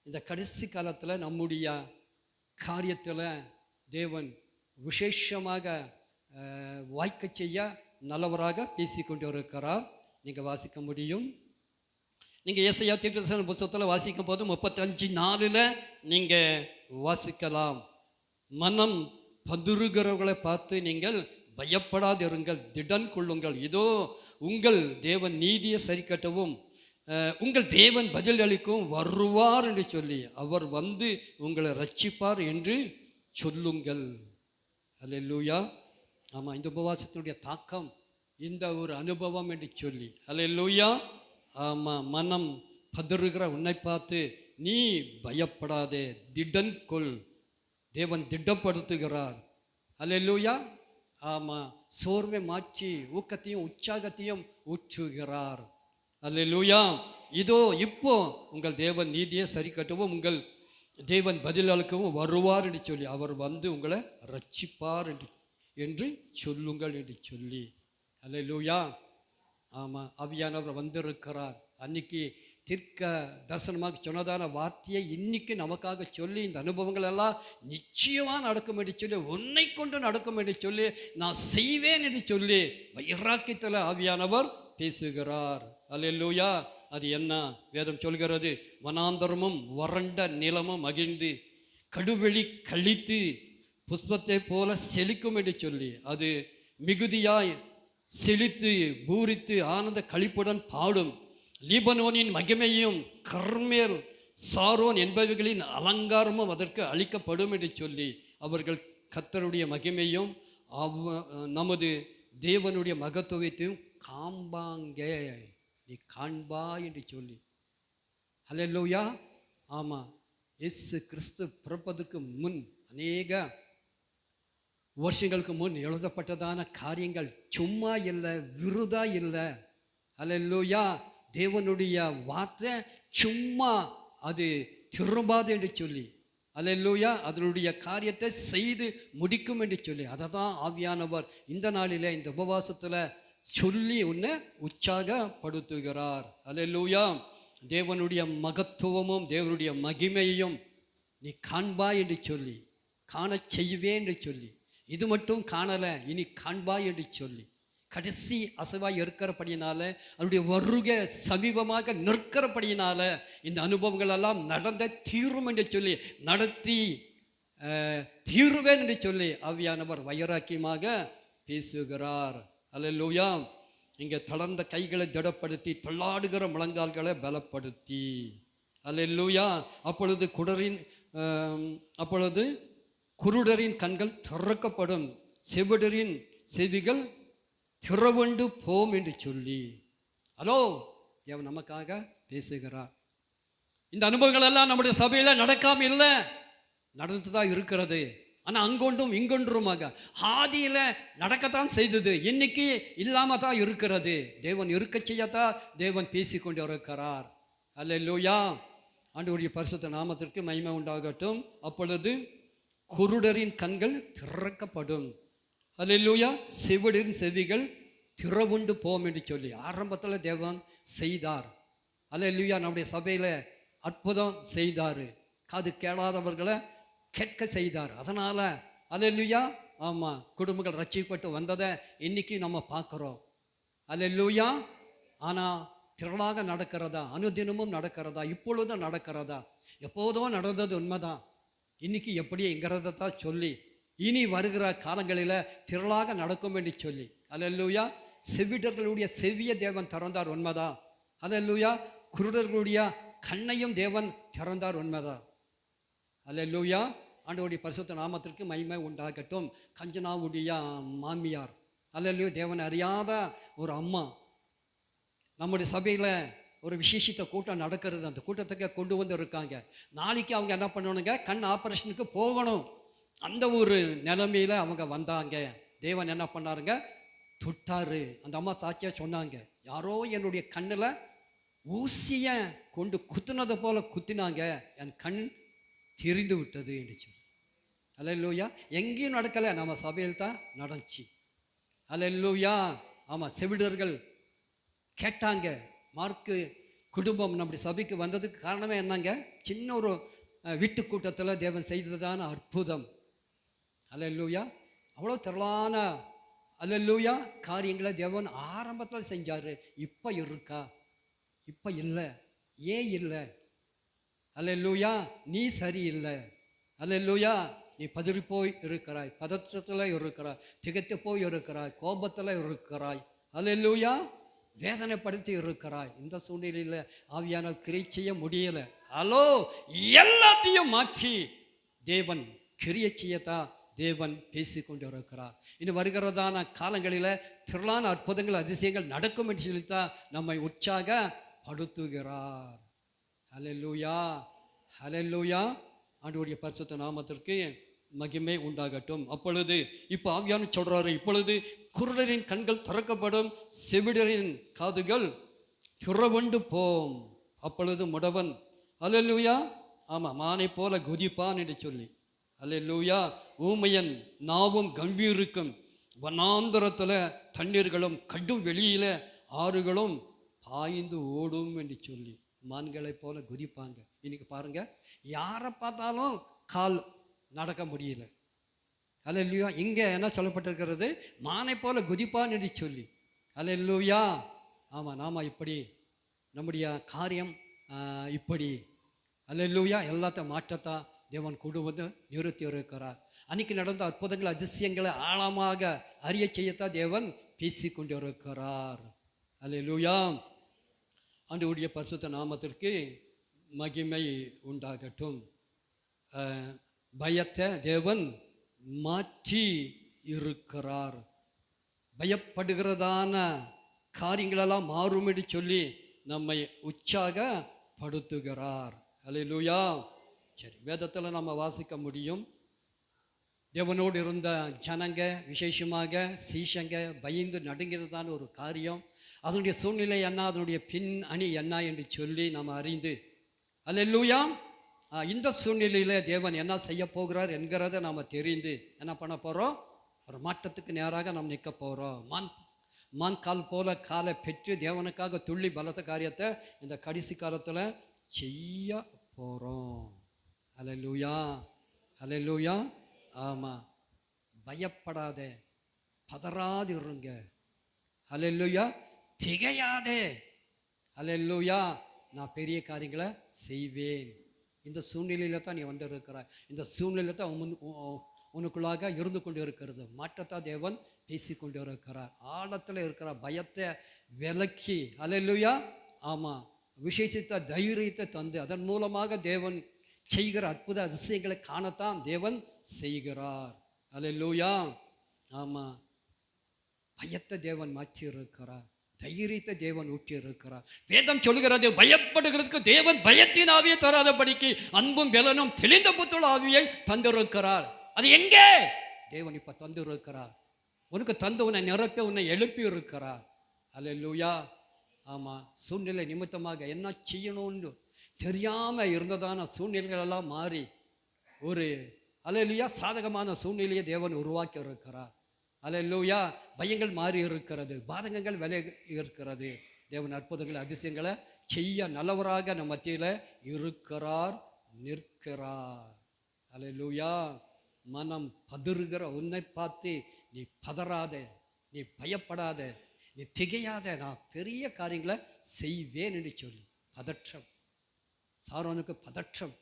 இந்த கடைசி காலத்தில் நம்முடைய காரியத்தில் தேவன் விசேஷமாக வாய்க்க செய்ய நல்லவராக பேசி கொண்டு இருக்கிறார். நீங்கள் வாசிக்க முடியும். நீங்கள் ஏசாயா தீர்க்கதரிசன புத்தகத்தில் வாசிக்கும் போது 35:4 நீங்கள் வாசிக்கலாம். மனம் பதுறுகிறவர்களை பார்த்து நீங்கள் பயப்படாதிருங்கள், திடன் கொள்ளுங்கள், இதோ உங்கள் தேவன் நீதியை சரி கட்டவும் உங்கள் தேவன் பதில் அளிக்கும் வருவார் என்று சொல்லி, அவர் வந்து உங்களை ரட்சிப்பார் என்று சொல்லுங்கள். அல்லேலூயா. ஆமாம், இந்த உபவாசத்தினுடைய தாக்கம் இந்த ஒரு அனுபவம் என்று சொல்லி, அல்லேலூயா. ஆமாம், மனம் பதறுகிற உன்னை பார்த்து நீ பயப்படாதே, திடன் கொள், தேவன் திடப்படுத்துகிறார். அல்லேலூயா. ஆமாம், சோர்வை மாற்றி ஊக்கத்தையும் உற்சாகத்தையும் ஊற்றுகிறார். அல்லேலூயா. இதோ இப்போ உங்கள் தேவன் நீதியை சரி கட்டவும் உங்கள் தேவன் பதில் அளிக்கவும் வருவார் என்று சொல்லி, அவர் வந்து உங்களை ரட்சிப்பார் என்று சொல்லுங்கள் என்று சொல்லி, அல்லேலூயா. ஆமாம், ஆவியானவர் வந்திருக்கிறார். அன்னைக்கு தீர்க்க தரிசனமாக சொன்னதான வார்த்தையை இன்னைக்கு நமக்காக சொல்லி இந்த அனுபவங்கள் எல்லாம் நிச்சயமாக நடக்கும் என்று சொல்லி, உன்னை கொண்டு நடக்கும் என்று சொல்லி, நான் செய்வேன் என்று சொல்லி வைராக்கியத்தில் ஆவியானவர் பேசுகிறார். அல்லேலூயா. அது என்ன வேதம் சொல்கிறது? வனாந்தரமும் வறண்ட நிலமும் மகிழ்ந்து கடுவெளி கழித்து புஷ்பத்தை போல செழிக்கும் என்று சொல்லி, அது மிகுதியாய் செழித்து பூரித்து ஆனந்த களிப்புடன் பாடும். லீபனோனின் மகிமையும் கர்மேல் சாரோன் என்பவைகளின் அலங்காரமும் அதற்கு அளிக்கப்படும் என்று சொல்லி, அவர்கள் கர்த்தருடைய மகிமையும் நமது தேவனுடைய மகத்துவத்தையும் காண்பாங்க, நீ காண்பா என்று சொல்லி. அல்லேலூயா. ஆமாம், இயேசு கிறிஸ்து பிறப்பதுக்கு முன் அநேக வருஷங்களுக்கு முன் எழுதப்பட்டதான காரியங்கள் சும்மா இல்லை, விருதா இல்லை. அல்லேலூயா. தேவனுடைய வார்த்தை சும்மா அது திரும்பாது என்று சொல்லி, அல்லேலூயா, அதனுடைய காரியத்தை செய்து முடிக்கும் என்று சொல்லி, அதை தான் ஆவியானவர் இந்த நாளில் இந்த உபவாசத்தில் சொல்லி உன்னை உற்சாகப்படுத்துகிறார். அல்லேலூயா. தேவனுடைய மகத்துவமும் தேவனுடைய மகிமையும் நீ காண்பாய் என்று சொல்லி, காண செய்வேன் என்று சொல்லி, இது மட்டும் காணலை, இனி காண்பாய் என்று சொல்லி, கடைசி அசைவாய் இருக்கிறபடியினால, அவருடைய வருகை சமீபமாக நிற்கிறபடியினால இந்த அனுபவங்கள் எல்லாம் நடந்த தீரும் என்று சொல்லி, நடத்தி தீருவேன் என்று சொல்லி ஆவியானவர் வைராக்கியமாக பேசுகிறார். அல்லேலூயா. இங்கே தளர்ந்த கைகளை திடப்படுத்தி தள்ளாடுகிற முழங்கால்களை பலப்படுத்தி, அல்லேலூயா. அப்பொழுது குருடரின் கண்கள் திறக்கப்படும், செவிடரின் செவிகள் திறவுண்டு போம் என்று சொல்லி, ஹலோ, தேவன் நமக்காக பேசுகிறார். இந்த அனுபவங்கள் எல்லாம் நம்முடைய சபையில் நடக்காம இல்லை, நடந்து தான் இருக்கிறது. ஆனால் அங்கொன்றும் இங்கொன்றுமாக ஆதியில் நடக்கத்தான் செய்தது, இன்னைக்கு இல்லாமல் தான் இருக்கிறது. தேவன் இருக்க செய்யத்தான் தேவன் பேசிக்கொண்டு இருக்கிறார். அல்லேலூயா. ஆண்டவருடைய பரிசுத்த நாமத்திற்கு மகிமை உண்டாகட்டும். அப்பொழுது குருடரின் கண்கள் திறக்கப்படும், அல்லேலூயா, செவிடரின் செவிகள் திறவுண்டு போம் என்று சொல்லி ஆரம்பத்தில் தேவன் செய்தார். அல்லேலூயா. நம்முடைய சபையில் அற்புதம் செய்தார், காது கேளாதவர்களை கேட்க செய்தார். அதனால் அல்லேலூயா, ஆமாம், குடும்பங்கள் ரட்சிக்கப்பட்டு வந்ததை இன்னைக்கு நம்ம பார்க்குறோம். அல்லேலூயா. ஆனால் திரளாக நடக்கிறதா? அனுதினமும் நடக்கிறதா? இப்பொழுதும் நடக்கிறதா? எப்போதும் நடந்தது உண்மைதான், இன்னைக்கு எப்படிங்கிறத தான் சொல்லி இனி வருகிற காலங்களில் திரளாக நடக்கும் என்று சொல்லி, அல்லேலூயா. செவிடர்களுடைய செவிய தேவன் திறந்தார், உண்மைதான். அல்லேலூயா. குருடர்களுடைய கண்ணையும் தேவன் திறந்தார், உண்மைதான். அல்லேலூயா. ஆண்டவருடைய பரிசுத்த நாமத்திற்கு மகிமை உண்டாகட்டும். கஞ்சனாவுடைய மாமியார், அல்லேலூயா, தேவன் அறியாத ஒரு அம்மா, நம்முடைய சபையில் ஒரு விசேஷித்த கூட்டம் நடக்கிறது, அந்த கூட்டத்துக்கு கொண்டு வந்து இருக்காங்க. நாளைக்கு அவங்க என்ன பண்ணணுங்க, கண் ஆப்ரேஷனுக்கு போகணும். அந்த ஒரு நிலைமையில் அவங்க வந்தாங்க. தேவன் என்ன பண்ணாருங்க, தொட்டாரு. அந்த அம்மா சாட்சியாக சொன்னாங்க, யாரோ என்னுடைய கண்ணில் ஊசியை கொண்டு குத்துனதை போல குத்தினாங்க, என் கண் தெரிந்து விட்டது என்று சொல்லி. அல்லேலூயா. எங்கேயும் நடக்கலை, நம்ம சபையில் தான் நடந்துச்சு. அல்லேலூயா. ஆமாம், செவிடர்கள் கேட்டாங்க. மார்க்கு குடும்பம் நம்முடைய சபைக்கு வந்ததுக்கு காரணமே என்னங்க, சின்ன ஒரு வீட்டு கூட்டத்தில் தேவன் செய்ததான அற்புதம். அல்லேலூயா. அவ்வளோ திரளான அல்லேலூயா காரியங்களை தேவன் ஆரம்பத்தில் செஞ்சார். இப்போ இருக்கா? இப்போ இல்லை. ஏன் இல்லை? அல்லேலூயா. நீ சரியில்லை. அல்லேலூயா. நீ பதறி போய் இருக்கிறாய், பதற்றத்தில் இருக்கிறாய், திகைத்து போய் இருக்கிறாய், கோபத்தில் இருக்கிறாய், அல்லேலூயா, வேதனைப்படுத்தி இருக்கிறாய். இந்த சூழ்நிலையில் ஆவியான கிரியை செய்ய முடியலை. ஹலோ, எல்லாத்தையும் மாற்றி தேவன் கிரியை செய்யத்தான் தேவன் பேசி கொண்டு இருக்கிறார். இனி வருகிறதான காலங்களில் திரளான அற்புதங்கள் அதிசயங்கள் நடக்கும் என்று சொல்லித்தான் நம்மை உற்சாகப்படுத்துகிறார். ஹல்லேலூயா, ஹல்லேலூயா. ஆண்டவருடைய பரிசுத்த நாமத்திற்கு மகிமை உண்டாகட்டும். அப்பொழுது இப்போ ஆவியானவர் சொல்றாரு, இப்பொழுது குருடரின் கண்கள் திறக்கப்படும், செவிடரின் காதுகள் திறவுண்டு போம். அப்பொழுது முடவன் அல்லேலூயா, ஆமாம், மானை போல குதிப்பான் என்று சொல்லி, அல்லேலூயா, ஊமையன் நாவும் கம்பீருக்கும், வனாந்தரத்தில் தண்ணீர்களும் கடும் வெளியில ஆறுகளும் பாய்ந்து ஓடும் என்று சொல்லி மான்களை போல குதிப்பாங்க. இன்னைக்கு பாருங்க, யாரை பார்த்தாலும் கால் நடக்க முடியல. அல்லேலூயா. இங்கே என்ன சொல்லப்பட்டிருக்கிறது? மானை போல குதிப்பான் என்று சொல்லி. அல்லேலூயா. ஆமாம், நாம் இப்படி நம்முடைய காரியம் இப்படி அல்லேலூயா எல்லாத்தையும் மாற்றத்தான் தேவன் கொண்டு வந்து நிறுத்தி இருக்கிறார். அன்னைக்கு நடந்த அற்புதங்கள் அதிசயங்களை ஆழமாக அறிய செய்யத்தான் தேவன் பேசி கொண்டு இருக்கிறார். அல்லேலூயா. ஆண்டவருடைய பரிசுத்த நாமத்திற்கு மகிமை உண்டாகட்டும். பயத்தை தேவன் மாற்றி இருக்கிறார். பயப்படுகிறதான காரியங்களெல்லாம் மாறும்படி சொல்லி நம்மை உற்சாகப்படுத்துகிறார். அல்லேலூயா. சரி, வேதத்தில் நம்ம வாசிக்க முடியும். தேவனோடு இருந்த ஜனங்க, விசேஷமாக சீஷங்க பயந்து நடுங்கிறதான ஒரு காரியம், அதனுடைய சூழ்நிலை என்ன, அதனுடைய பின் அணி என்ன என்று சொல்லி நாம் அறிந்து, அல்லேலூயா, இந்த சூழ்நிலையில் தேவன் என்ன செய்ய போகிறார் என்கிறத நாம் தெரிந்து என்ன பண்ண போகிறோம்? ஒரு மாற்றத்துக்கு நேராக நாம் நிற்க போகிறோம். மான் கால் போல காலை பெற்று தேவனுக்காக துள்ளி பலத்த காரியத்தை இந்த கடைசி காலத்தில் செய்ய போகிறோம். அல்லேலூயா. அல்லேலூயா. ஆமாம், பயப்படாதே, பதறாது இருங்க. அல்லேலூயா. திகையாதே. அல்லேலூயா. நான் பெரிய காரியங்களை செய்வேன். இந்த சூழ்நிலையில் தான் நீ வந்து இருக்கிறாய். இந்த சூழ்நிலையில் தான் உனக்குள்ளாக இருந்து கொண்டு இருக்கிறது. மாற்றத்தான் தேவன் பேசி கொண்டு இருக்கிறார். ஆழத்தில் இருக்கிற பயத்தை விலக்கி, அல்லேலூயா, ஆமாம், விசேஷித்த தைரியத்தை தந்து அதன் மூலமாக தேவன் செய்கிற அற்புத அதிசயங்களை காணத்தான் தேவன் செய்கிறார். அல்லேலூயா. ஆமாம், பயத்தை தேவன் மாற்றி இருக்கிறார், தைரியத்தை தேவன் ஊற்றி இருக்கிறார். வேதம் சொல்கிறது, பயப்படுகிறதுக்கு தேவன் பயத்தின் ஆவியை தராதபடிக்கு அன்பும் பலனும் தெளிந்த புத்தூள் ஆவியை தந்திருக்கிறார். அது எங்கே? தேவன் இப்போ தந்திருக்கிறார். உனக்கு தந்து உன்னை நிரப்பி உன்னை எழுப்பி இருக்கிறார். அல்லேலூயா. ஆமாம், சூழ்நிலை நிமித்தமாக என்ன செய்யணும்னு தெரியாமல் இருந்ததான சூழ்நிலைகளெல்லாம் மாறி ஒரு அல்லேலூயா சாதகமான சூழ்நிலையை தேவன் உருவாக்கி இருக்கிறார். அல்லேலூயா. பயங்கள் மாறி இருக்கிறது, பாதகங்கள் விலகி இருக்கிறது. தேவன் அற்புதங்கள் அதிசயங்களை செய்ய நல்லவராக நம்ம மத்தியில் இருக்கிறார், நிற்கிறார். அல்லேலூயா. மனம் பதறுகிற உன்னை பார்த்து நீ பதறாதே, நீ பயப்படாத, நீ திகையாத, நான் பெரிய காரியங்களை செய்வேன் என்று சொல்லி. பதற்றம், சாரோனுக்கு பதற்றம்,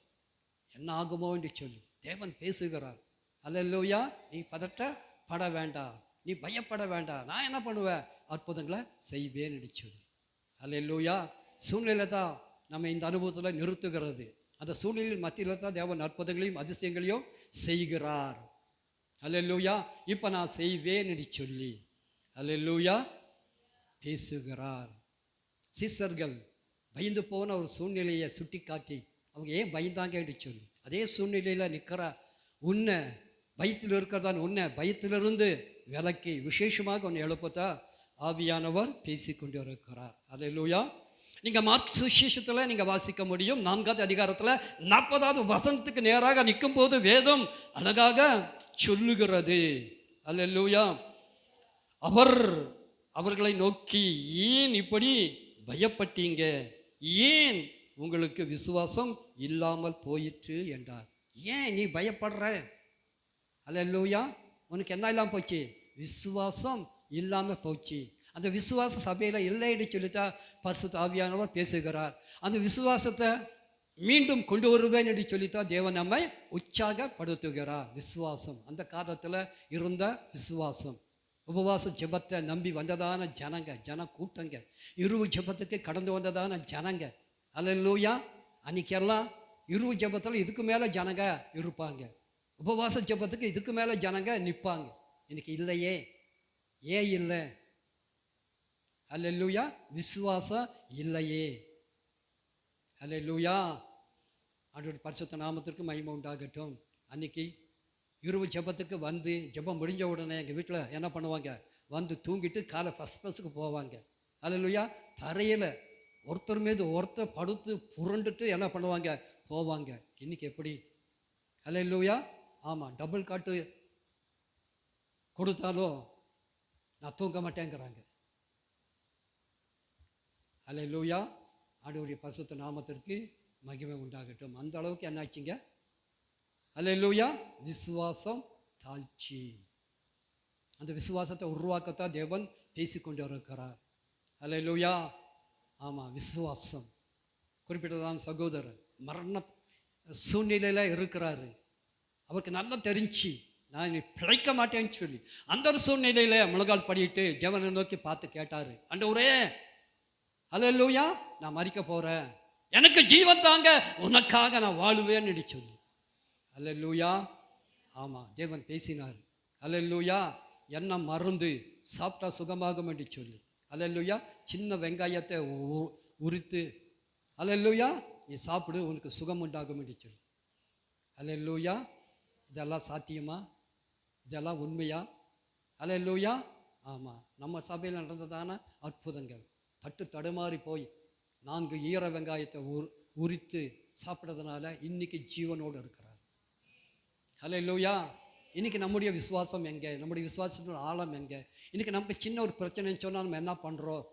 என்ன ஆகுமோ என்று சொல்லி தேவன் பேசுகிறார். அல்லேலூயா. நீ பதற்றப்பட வேண்டாம், நீ பயப்பட வேண்டாம், நான் என்ன பண்ணுவேன்? அற்புதங்களை செய்வேன் என்று சொல்லி. அல்லேலூயா. சூழ்நிலை தான் நம்ம இந்த அனுபவத்தில் நிறுத்துகிறது. அந்த சூழ்நிலையில் மத்தியில் தான் தேவன் அற்புதங்களையும் அதிசயங்களையும் செய்கிறார். அல்லேலூயா. இப்போ நான் செய்வேன் என்று சொல்லி அல்லேலூயா பேசுகிறார். சீசர்கள் பயந்து போன ஒரு சூழ்நிலையை சுட்டி காட்டி அவங்க ஏன் பயந்தாங்க என்று சொல்லி அதே சூழ்நிலையில் நிற்கிற உன்னை, பயத்தில் இருக்கிறதான் உன்னை பயத்திலிருந்து விலக்கி விசேஷமாக உன்னை எழுப்பத்தா ஆவியானவர் பேசி கொண்டு இருக்கிறார். அல்லேலூயா. நீங்கள் மார்க் சுவிசேஷத்தில் நீங்கள் வாசிக்க முடியும். 4வது அதிகாரத்தில் 40வது வசனத்துக்கு நேராக நிற்கும் போது வேதம் அழகாக சொல்லுகிறது. அல்லேலூயா. அவர்களை நோக்கி, ஏன் இப்படி பயப்பட்டீங்க? ஏன் உங்களுக்கு விசுவாசம் இல்லாமல் போயிற்று என்றார். ஏன் நீ பயப்படுற? அல்லேலூயா. உனக்கு என்ன இல்லாமல் போச்சு? விசுவாசம் இல்லாமல் போச்சு. அந்த விசுவாச சபையில் இல்லைன்னு சொல்லித்தா பரிசுத்த ஆவியானவர் பேசுகிறார். அந்த விசுவாசத்தை மீண்டும் கொண்டு வருவேன் என்று சொல்லித்தான் தேவன் நம்மை உற்சாகப்படுத்துகிறார். விசுவாசம், அந்த காலத்தில் இருந்த விசுவாசம், உபவாச ஜெபத்தை நம்பி வந்ததான ஜன கூட்டங்க, இரவு ஜெபத்துக்கு கடந்து வந்ததான ஜனங்க. அல்லேலூயா. அன்றைக்கெல்லாம் இரவு ஜெபத்தில் இதுக்கு மேலே ஜனங்க இருப்பாங்க, உபவாச ஜெபத்துக்கு இதுக்கு மேலே ஜனங்க நிற்பாங்க. இன்னைக்கு இல்லையே. ஏன் இல்லை? அல்லேலூயா. விசுவாசம் இல்லையே. அல்லேலூயா. ஆண்டவருடைய பரிசுத்த நாமத்திற்கு மகிமை உண்டாகட்டும். அன்னைக்கு இரவு ஜெபத்துக்கு வந்து ஜெபம் முடிஞ்ச உடனே எங்கள் வீட்டில் என்ன பண்ணுவாங்க? வந்து தூங்கிட்டு காலை பஸ்ஸுக்கு போவாங்க. அல்லேலூயா. தரையில் ஒருத்தர் மீது ஒருத்தர் படுத்து புரண்டுட்டு என்ன பண்ணுவாங்க? போவாங்க. இன்னைக்கு எப்படி? அல்லேலூயா. ஆமாம், டபுள் காட்டு கொடுத்தாலும் நான் தூங்க மாட்டேங்கிறாங்க. அல்லேலூயா. ஆண்டவருடைய பரிசுத்த நாமத்திற்கு மகிமை உண்டாகட்டும். அந்த அளவுக்கு என்னாச்சுங்க? அல்லேலூயா. விசுவாசம் தாழ்ச்சி. அந்த விசுவாசத்தை உருவாக்கத்தான் தேவன் பேசிக்கொண்டு இருக்கிறார். அல்லேலூயா. ஆமாம், விசுவாசம். குறிப்பிட்டதான் சகோதரர் மரண சூழ்நிலையில் இருக்கிறாரு. அவருக்கு நல்லா தெரிஞ்சு நான் இனி பிழைக்க மாட்டேன்னு சொல்லி அந்த ஒரு சூழ்நிலையில் முழங்கால் படிட்டு ஜெவனை நோக்கி பார்த்து கேட்டார், ஆண்டவரே அல்லேலூயா, நான் மரிக்க போகிறேன், எனக்கு ஜீவன் தாங்க, உனக்காக நான் வாழுவேன்னு சொல்லி. அல்லேலூயா. ஆமாம், தேவன் பேசினார். அல்லேலூயா. என்ன மருந்து சாப்பிட்டா சுகமாகும் என்று சொல்லி. அல்லேலூயா. சின்ன வெங்காயத்தை உரித்து அல்லேலூயா நீ சாப்பிடு, உனக்கு சுகம் உண்டாகும் என்று சொல்லி. அல்லேலூயா. இதெல்லாம் சாத்தியமா? இதெல்லாம் உண்மையா? அல்லேலூயா. ஆமாம், நம்ம சபையில் நடந்ததான அற்புதங்கள். தட்டு தடுமாறி போய் 4 ஈர வெங்காயத்தை உரித்து சாப்பிட்றதுனால இன்னைக்கு ஜீவனோடு இருக்கிறார். அல்லேலூயா. இன்னைக்கு நம்முடைய விசுவாசம் எங்கே? நம்முடைய விசுவாசத்தின் ஆழம் எங்கே? இன்னைக்கு நமக்கு சின்ன ஒரு பிரச்சனைன்னு சொன்னால் நம்ம என்ன பண்ணுறோம்?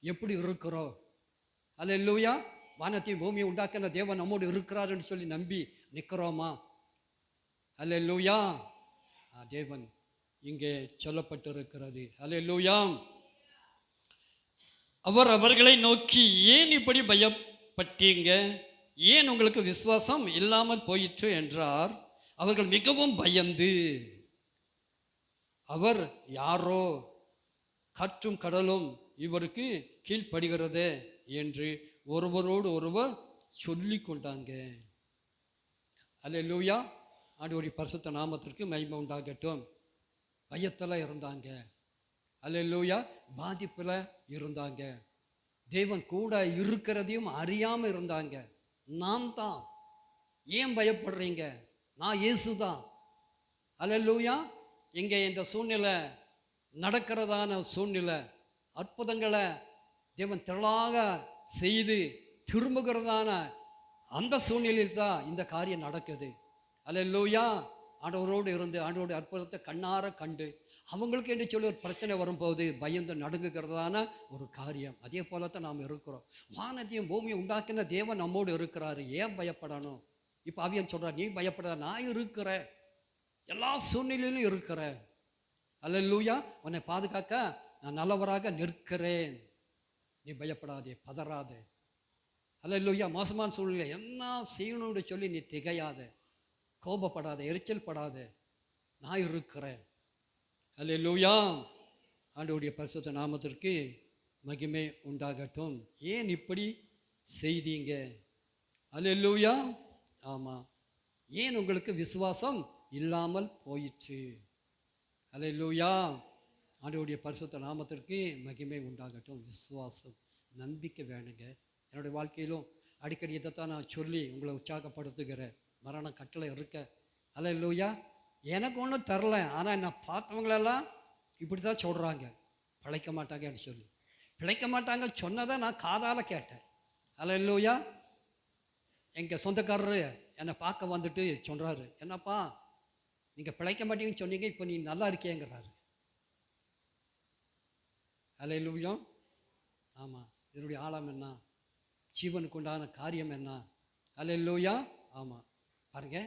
எப்படி இருக்கிறோம்? அல்லேலூயா. வானத்தையும் பூமியை உண்டாக்கின தேவன் நம்மோடு இருக்கிறாருன்னு சொல்லி நம்பி நிற்கிறோமா? அல்லேலூயா. தேவன் இங்கே சொல்லப்பட்டிருக்கிறது. அல்லேலூயா. அவர் அவர்களை நோக்கி, ஏன் இப்படி பயப்பட்டீங்க? ஏன் உங்களுக்கு விசுவாசம் இல்லாமல் போயிற்று என்றார். அவர்கள் மிகவும் பயந்து, அவர் யாரோ, காற்றும் கடலும் இவருக்கு கீழ்ப்படுகிறதே என்று ஒருவரோடு ஒருவர் சொல்லி கொண்டாங்க. அல்லேலூயா. ஆண்டவருடைய பரிசுத்த நாமத்திற்கு மகிமை உண்டாகட்டும். பயத்தில் இருந்தாங்க. அல்லேலூயா. பாதிப்பில் இருந்தாங்க. தேவன் கூட இருக்கிறதையும் அறியாமல் இருந்தாங்க. நான் தான், ஏன் பயப்படுறீங்க? நான் இயேசு தான். அல்லேலூயா. இங்கே இந்த சூழ்நிலை நடக்கிறதான சூழ்நிலை, அற்புதங்களை தேவன் திரளாக செய்து திரும்புகிறதான அந்த சூழ்நிலையில் தான் இந்த காரியம் நடக்குது. அல்லேலூயா. ஆண்டவரோடு இருந்து ஆண்டவருடைய அற்புதத்தை கண்ணார கண்டு அவங்களுக்கு என்று சொல்லி ஒரு பிரச்சனை வரும்போது பயந்து நடுங்குகிறதான ஒரு காரியம். அதே போல தான் நாம் இருக்கிறோம். வானத்தையும் பூமியை உண்டாக்கின தேவன் நம்மோடு இருக்கிறாரு, ஏன் பயப்படணும்? இப்போ அவியன் சொல்கிறார், நீ பயப்படாத, நான் இருக்கிறேன், எல்லா சூழ்நிலையிலும் இருக்கிறேன். அல்லேலூயா. உன்னை பாதுகாக்க நான் நல்லவராக நிற்கிறேன், நீ பயப்படாதே, பதறாதே. அல்லேலூயா. மோசமான சூழ்நிலை என்ன செய்யணும்னு சொல்லி நீ திகையாத, கோபப்படாத, எரிச்சல் படாத, நான் இருக்கிறேன். அல்லேலூயா. ஆண்டவருடைய பரிசுத்த நாமத்திற்கு மகிமை உண்டாகட்டும். ஏன் இப்படி செய்தீங்க? அல்லேலூயா. ஆமாம், ஏன் உங்களுக்கு விசுவாசம் இல்லாமல் போயிற்று? அல்லேலூயா. ஆண்டவருடைய பரிசுத்த நாமத்திற்கு மகிமை உண்டாகட்டும். விசுவாசம், நம்பிக்கை வேணுங்க. என்னுடைய வாழ்க்கையிலும் அடிக்கடி இதைத்தான் நான் சொல்லி உங்களை உற்சாகப்படுத்துகிறேன். மரண கட்டளை இருக்க. அல்லேலூயா. எனக்கு ஒன்றும் தரல, ஆனால் நான் பார்த்தவங்களெல்லாம் இப்படி தான் சொல்கிறாங்க, பிழைக்க மாட்டாங்கன்னு சொல்லி. பிழைக்க மாட்டாங்க சொன்னதை நான் காதால் கேட்டேன். அல்லேலூயா. எங்கள் சொந்தக்காரரு என்னை பார்க்க வந்துட்டு சொல்கிறாரு, என்னப்பா நீங்கள் பிழைக்க மாட்டீங்கன்னு சொன்னீங்க, இப்போ நீ நல்லா இருக்கேங்கிறாரு. அல்லேலூயா. ஆமாம், இதனுடைய ஆழம் என்ன? ஜீவனுக்கு உண்டான காரியம் என்ன? அல்லேலூயா. ஆமாம், பாருங்க,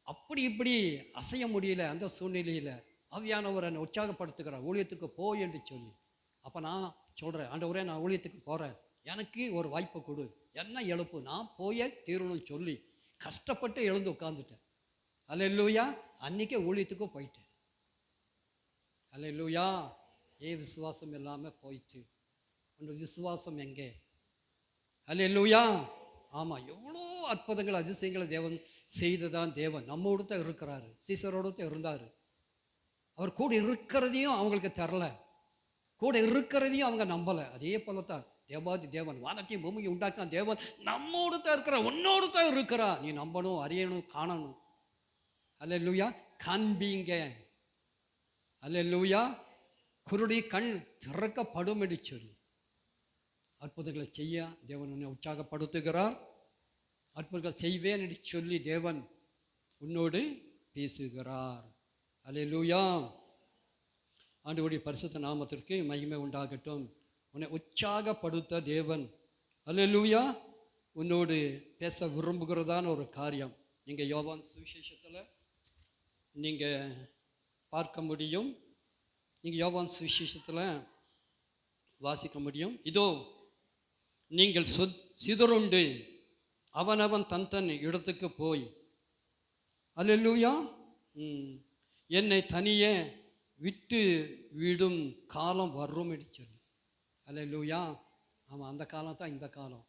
அப்படி இப்படி அசைய முடியல அந்த சூழ்நிலையில் ஆவியானவர் என்னை உற்சாகப்படுத்துகிறார், ஊழியத்துக்கு போய் என்று சொல்லி. அப்போ நான் சொல்கிறேன், ஆண்டவரே நான் ஊழியத்துக்கு போகிறேன், எனக்கு ஒரு வாய்ப்பை கொடு, என்ன எழுப்பு, நான் போயே தீரணும்னு சொல்லி கஷ்டப்பட்டு எழுந்து உட்காந்துட்டேன். அல்லேலூயா. அன்றைக்கே ஊழியத்துக்கு போயிட்டேன். அல்லேலூயா. விசுவாசம் இல்லாமல் போயிடுச்சு. உன்னோட விசுவாசம் எங்கே? அல்லேலூயா. ஆமாம், எவ்வளோ அற்புதங்கள் அதிசயங்களை தேவன் செய்துதான். தேவன் நம்மோடு தான் இருக்கிறாரு, சீசரோடு தான் இருந்தார். அவர் கூட இருக்கிறதையும் அவங்களுக்கு தரல, கூட இருக்கிறதையும் அவங்க நம்பலை. அதே போல தான் தேவாதி தேவன் வானத்தையும் பூமியை உண்டாக்கின தேவன் நம்மோடு தான் இருக்கிற, உன்னோடு தான் இருக்கிறா. நீ நம்பணும், அறியணும், காணணும். அல்லேலூயா. காண்பீங்க. அல்லேலூயா. குருடி கண் திறக்கப்படும் என்று சொல்லி அற்புதங்களை செய்ய தேவன் உன்னை உற்சாகப்படுத்துகிறார். அற்புதங்கள் செய்வேன் என்று சொல்லி தேவன் உன்னோடு பேசுகிறார். அல்லேலூயா. ஆண்டவருடைய பரிசுத்த நாமத்திற்கு மகிமை உண்டாகட்டும். உன்னை உற்சாகப்படுத்த தேவன் அல்லேலூயா உன்னோடு பேச விரும்புகிறதான ஒரு காரியம் நீங்கள் யோவான் சுவிசேஷத்தில் நீங்கள் பார்க்க முடியும். நீங்கள் யோவான் சுவிசேஷத்தில் வாசிக்க முடியும். இதோ நீங்கள் சிதறுண்டு அவனவன் தன் இடத்துக்கு போய் அல்லேலூயா என்னை தனியே விட்டு விடும் காலம் வரும் என்று சொல்லி. அல்லேலூயா. ஆமாம், அந்த காலம் தான் இந்த காலம்.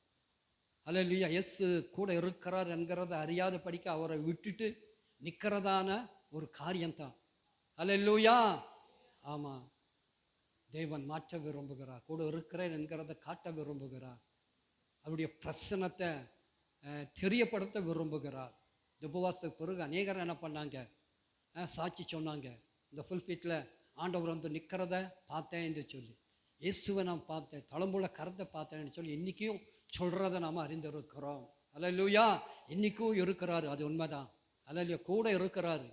அல்லேலூயா. இயேசு கூட இருக்கிறார் என்கிறத அறியாத படிக்க அவரை விட்டுட்டு நிற்கிறதான ஒரு காரியம்தான். அல்லேலூயா. ஆமாம், தேவன் மாற்ற விரும்புகிறார். கூட இருக்கிறேன் என்கிறத காட்ட விரும்புகிறார். அவருடைய பிரசனத்தை தெரியப்படுத்த விரும்புகிறார். இந்த உபவாசத்துக்கு பிறகு அநேகர் என்ன பண்ணாங்க, சாட்சி சொன்னாங்க. இந்த ஃபுல்ஃபீட்டில் ஆண்டவர் வந்து நிற்கிறத பார்த்தேன் என்று சொல்லி, இயேசுவை நான் பார்த்தேன், தளம்புல கரத்தை பார்த்தேன்னு சொல்லி இன்றைக்கும் சொல்கிறத நாம் அறிந்திருக்கிறோம். அல்லேலூயா. இன்றைக்கும் இருக்கிறாரு, அது உண்மைதான். அல்லேலூயா. கூட இருக்கிறாரு,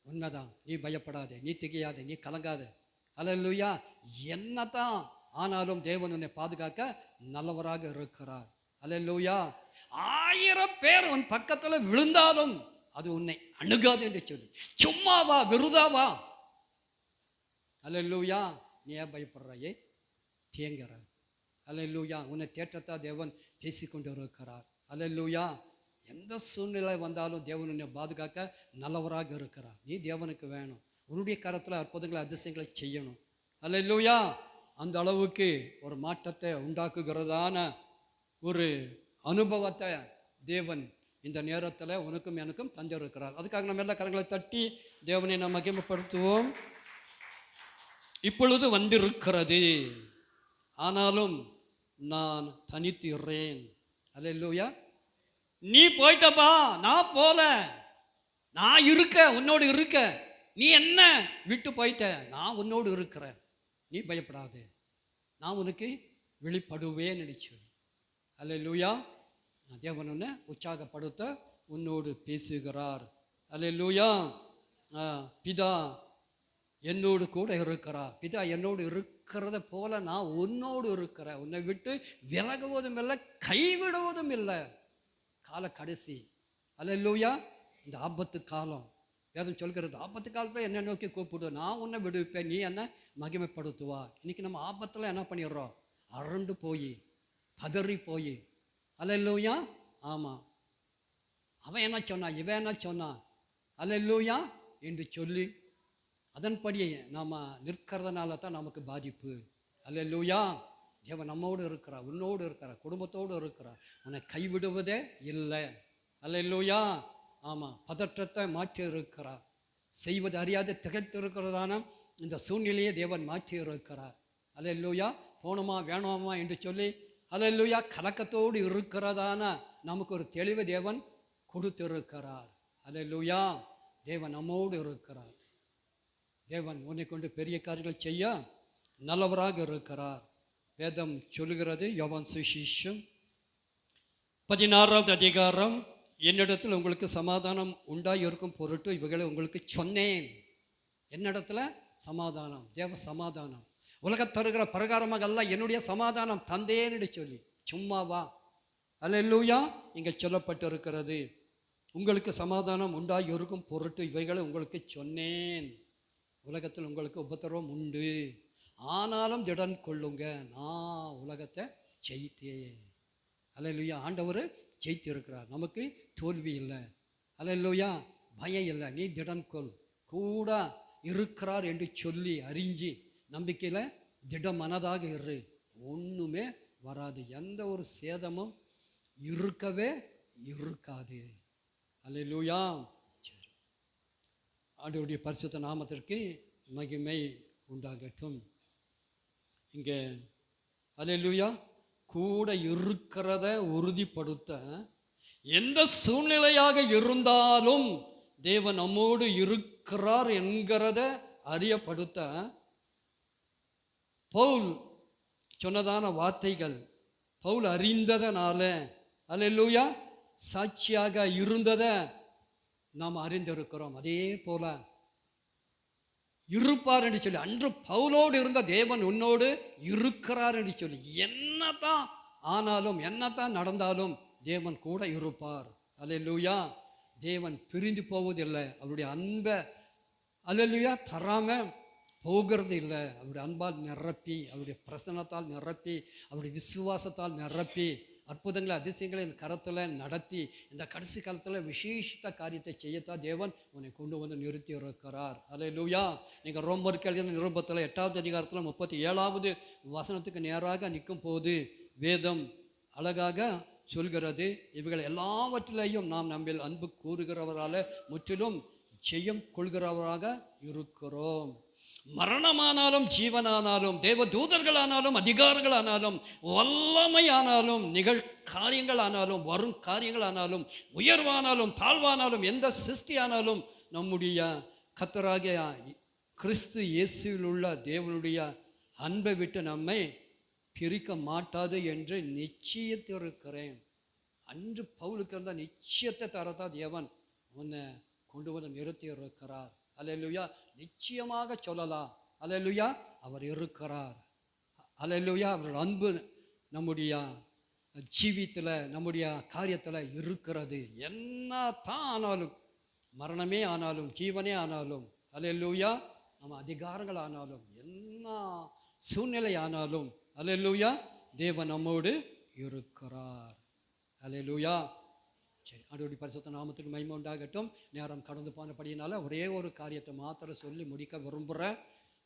உண்மைதான். நீ பயப்படாதே, நீ திகையாதே, நீ கலங்காதே. அல்லேலூயா. என்னதான் ஆனாலும் தேவன் உன்னை பாதுகாக்க நல்லவராக இருக்கிறார். அல்லேலூயா. 1000 பேர் உன் பக்கத்தில் விழுந்தாலும் அது உன்னை அணுகாது என்று சொல்லி, சும்மாவா விருதாவா. அல்லேலூயா. நீ ஏன் பயப்படுறாயே, தேங்குற. அல்லேலூயா. உன்னை தேற்றத்தா தேவன் பேசிக்கொண்டு இருக்கிறார். அல்லேலூயா. எந்த சூழ்நிலை வந்தாலும் தேவன் உன்னை பாதுகாக்க நல்லவராக இருக்கிறார். நீ தேவனுக்கு வேணும். உன்னுடைய கரத்தில் அற்புதங்களை அதிசயங்களை செய்யணும். அல்லேலூயா. அந்த அளவுக்கு ஒரு மாற்றத்தை உண்டாக்குகிறதான ஒரு அனுபவத்தை தேவன் இந்த நேரத்தில் உனக்கும் எனக்கும் தந்திருக்கிறார். அதுக்காக நம்ம எல்லா கரங்களை தட்டி தேவனை நாம் மகிமைப்படுத்துவோம். இப்பொழுது வந்திருக்கிறது, ஆனாலும் நான் தனித்திறேன். அல்லேலூயா. நீ போயிட்டப்பா, நான் போல, நான் இருக்க, உன்னோடு இருக்க. நீ என்ன விட்டு போயிட்ட, நான் உன்னோடு இருக்கிறேன். நீ பயப்படாது, நான் உனக்கு வெளிப்படுவேன் நினைச்சு. அல்லேலூயா. தேவன் உன்னை உற்சாகப்படுத்த உன்னோடு பேசுகிறார். அல்லேலூயா. பிதா என்னோடு கூட இருக்கிறார். பிதா என்னோடு இருக்கிறத போல நான் உன்னோடு இருக்கிறேன். உன்னை விட்டு விலகுவதும் இல்லை, கைவிடுவதும் இல்லை. கால கடைசி. அல்லேலூயா. இந்த ஆபத்து காலம் வேதம் சொல்கிறது, ஆபத்து காலத்தில் என்னை நோக்கி கூப்பிடு, நான் உன்னை விடுவிப்பேன், நீ என்ன மகிமைப்படுத்துவா. இன்னைக்கு நம்ம ஆபத்தில் என்ன பண்ணிடுறோம், அரண்டு போய் பதறி போய். அல்லேலூயா. ஆமாம், அவன் என்ன சொன்னான், இவன் என்ன சொன்னான், அல்லேலூயா என்று சொல்லி அதன்படி நாம் நிற்கிறதுனால தான் நமக்கு பாதிப்பு. அல்லேலூயா. தேவன் நம்மோடு இருக்கிறார், உன்னோடு இருக்கிறார், குடும்பத்தோடு இருக்கிறார். உன்னை கைவிடுவதே இல்லை. அல்லேலூயா. ஆமாம், பதற்றத்தை மாற்றி இருக்கிறார். செய்வது அறியாது திகைத்து இருக்கிறதான இந்த சூழ்நிலையை தேவன் மாற்றி இருக்கிறார். அல்லேலூயா. போகணுமா வேணுமா என்று சொல்லி அல்லேலூயா கலக்கத்தோடு இருக்கிறதான நமக்கு ஒரு தெளிவு தேவன் கொடுத்திருக்கிறார். அல்லேலூயா. தேவன் நம்மோடு இருக்கிறார். தேவன் உன்னை கொண்டு பெரிய காரியங்களை செய்ய நல்லவராக இருக்கிறார். வேதம் சொல்லுகிறது, யோவான் சுவிசேஷம் 16வது அதிகாரம், என்னிடத்தில் உங்களுக்கு சமாதானம் உண்டாய் இருக்கும் பொருட்டு இவைகளை உங்களுக்கு சொன்னேன். என்னிடத்துல சமாதானம், தேவ சமாதானம். உலகத் தருகிற பிரகாரமாக அல்ல, என்னுடைய சமாதானம் தந்தேன்னு சொல்லி. சும்மாவா. அல்லேலூயா. இங்கே சொல்லப்பட்டு இருக்கிறது, உங்களுக்கு சமாதானம் உண்டாய் இருக்கும் பொருட்டு இவைகளை உங்களுக்கு சொன்னேன். உலகத்தில் உங்களுக்கு உபத்திரவம் உண்டு, ஆனாலும் திடன் கொள்ளுங்க, நான் உலகத்தை ஜெயித்தேன். அல்லேலூயா. ஆண்டவர் ஜெயித்து இருக்கிறார், நமக்கு தோல்வி இல்லை. அல்லேலூயா. பயம் இல்லை, நீ திடன் கொள், கூட இருக்கிறார் என்று சொல்லி அறிஞ்சு நம்பிக்கையில் திட மனதாக இரு. ஒன்றுமே வராது, எந்த ஒரு சேதமும் இருக்கவே இருக்காது. அல்லேலூயா. சரி, ஆண்டவருடைய பரிசுத்த நாமத்திற்கு மகிமை உண்டாகட்டும். இங்கே அல்லேலூயா கூட இருக்கிறத உறுதிப்படுத்த, எந்த சூழ்நிலையாக இருந்தாலும் தேவன் நம்மோடு இருக்கிறார் என்கிறத அறியப்படுத்த பவுல் சொன்னதான வார்த்தைகள் பவுல் அறிந்ததனால அல்லேலூயா சாட்சியாக இருந்ததை நாம் அறிந்திருக்கிறோம். அதே போல இருப்பார் என்று சொல்லி, அன்று பவுலோடு இருந்த தேவன் உன்னோடு இருக்கிறார் என்று சொல்லி, என்னதான் ஆனாலும் என்னதான் நடந்தாலும் தேவன் கூட இருப்பார். அல்லேலூயா. தேவன் பிரிந்து போவதில்லை. அவருடைய அன்பை அல்லேலூயா தராம போகிறது இல்லை. அவருடைய அன்பால் நிரப்பி, அவருடைய பிரசன்னத்தால் நிரப்பி, அவருடைய விசுவாசத்தால் நிரப்பி, அற்புதங்களை அதிசயங்களை கரத்தில் நடத்தி இந்த கடைசி காலத்தில் விசேஷித்த காரியத்தை செய்யத்தான் தேவன் உன்னை கொண்டு வந்து நிறுத்தி இருக்கிறார். அல்லேலூயா. நீங்கள் ரோமருக்கு எழுதின நிருபத்தில் 8வது அதிகாரத்தில் 37வது வசனத்துக்கு நேராக நிற்கும் போது வேதம் அழகாக சொல்கிறது, இவைகள் எல்லாவற்றிலையும் நாம் நம்மில் அன்பு கூறுகிறவரால் முற்றிலும் ஜெயம் கொள்கிறவராக இருக்கிறோம். மரணமானாலும் ஜீவனானாலும் தேவ தூதர்களானாலும் அதிகாரங்களானாலும் வல்லமையானாலும் காரியங்களானாலும் வரும் காரியங்களானாலும் உயர்வானாலும் தாழ்வானாலும் எந்த சிருஷ்டியானாலும் நம்முடைய கர்த்தராகிய கிறிஸ்து இயேசுவில் உள்ள தேவனுடைய அன்பை விட்டு நம்மை பிரிக்க மாட்டாது என்று நிச்சயத்திருக்கிறேன். அன்று பவுலுக்கு இருந்த நிச்சயத்தை தரத்தான் தேவன் உன்னை கொண்டு வந்து நிறுத்தி இருக்கிறார். அல்லேலூயா. நிச்சயமாக சொல்லலாம், அல்லேலூயா, அவர் இருக்கிறார். அல்லேலூயா. அவர் அன்பு நம்முடைய ஜீவியத்தில் நம்முடைய காரியத்தில் இருக்கிறது. என்ன தான் ஆனாலும், மரணமே ஆனாலும் ஜீவனே ஆனாலும், அல்லேலூயா, நம்ம அதிகாரங்கள் ஆனாலும் என்ன சூழ்நிலை ஆனாலும், அல்லேலூயா, தேவன் நம்மோடு இருக்கிறார். அல்லேலூயா. சரி, ஆண்டவருடைய பரிசுத்த நாமத்துக்கு மகிமை உண்டாகட்டும். நேரம் கடந்து போனபடியினால ஒரே ஒரு காரியத்தை மாத்திரம் சொல்லி முடிக்க விரும்புகிறேன்.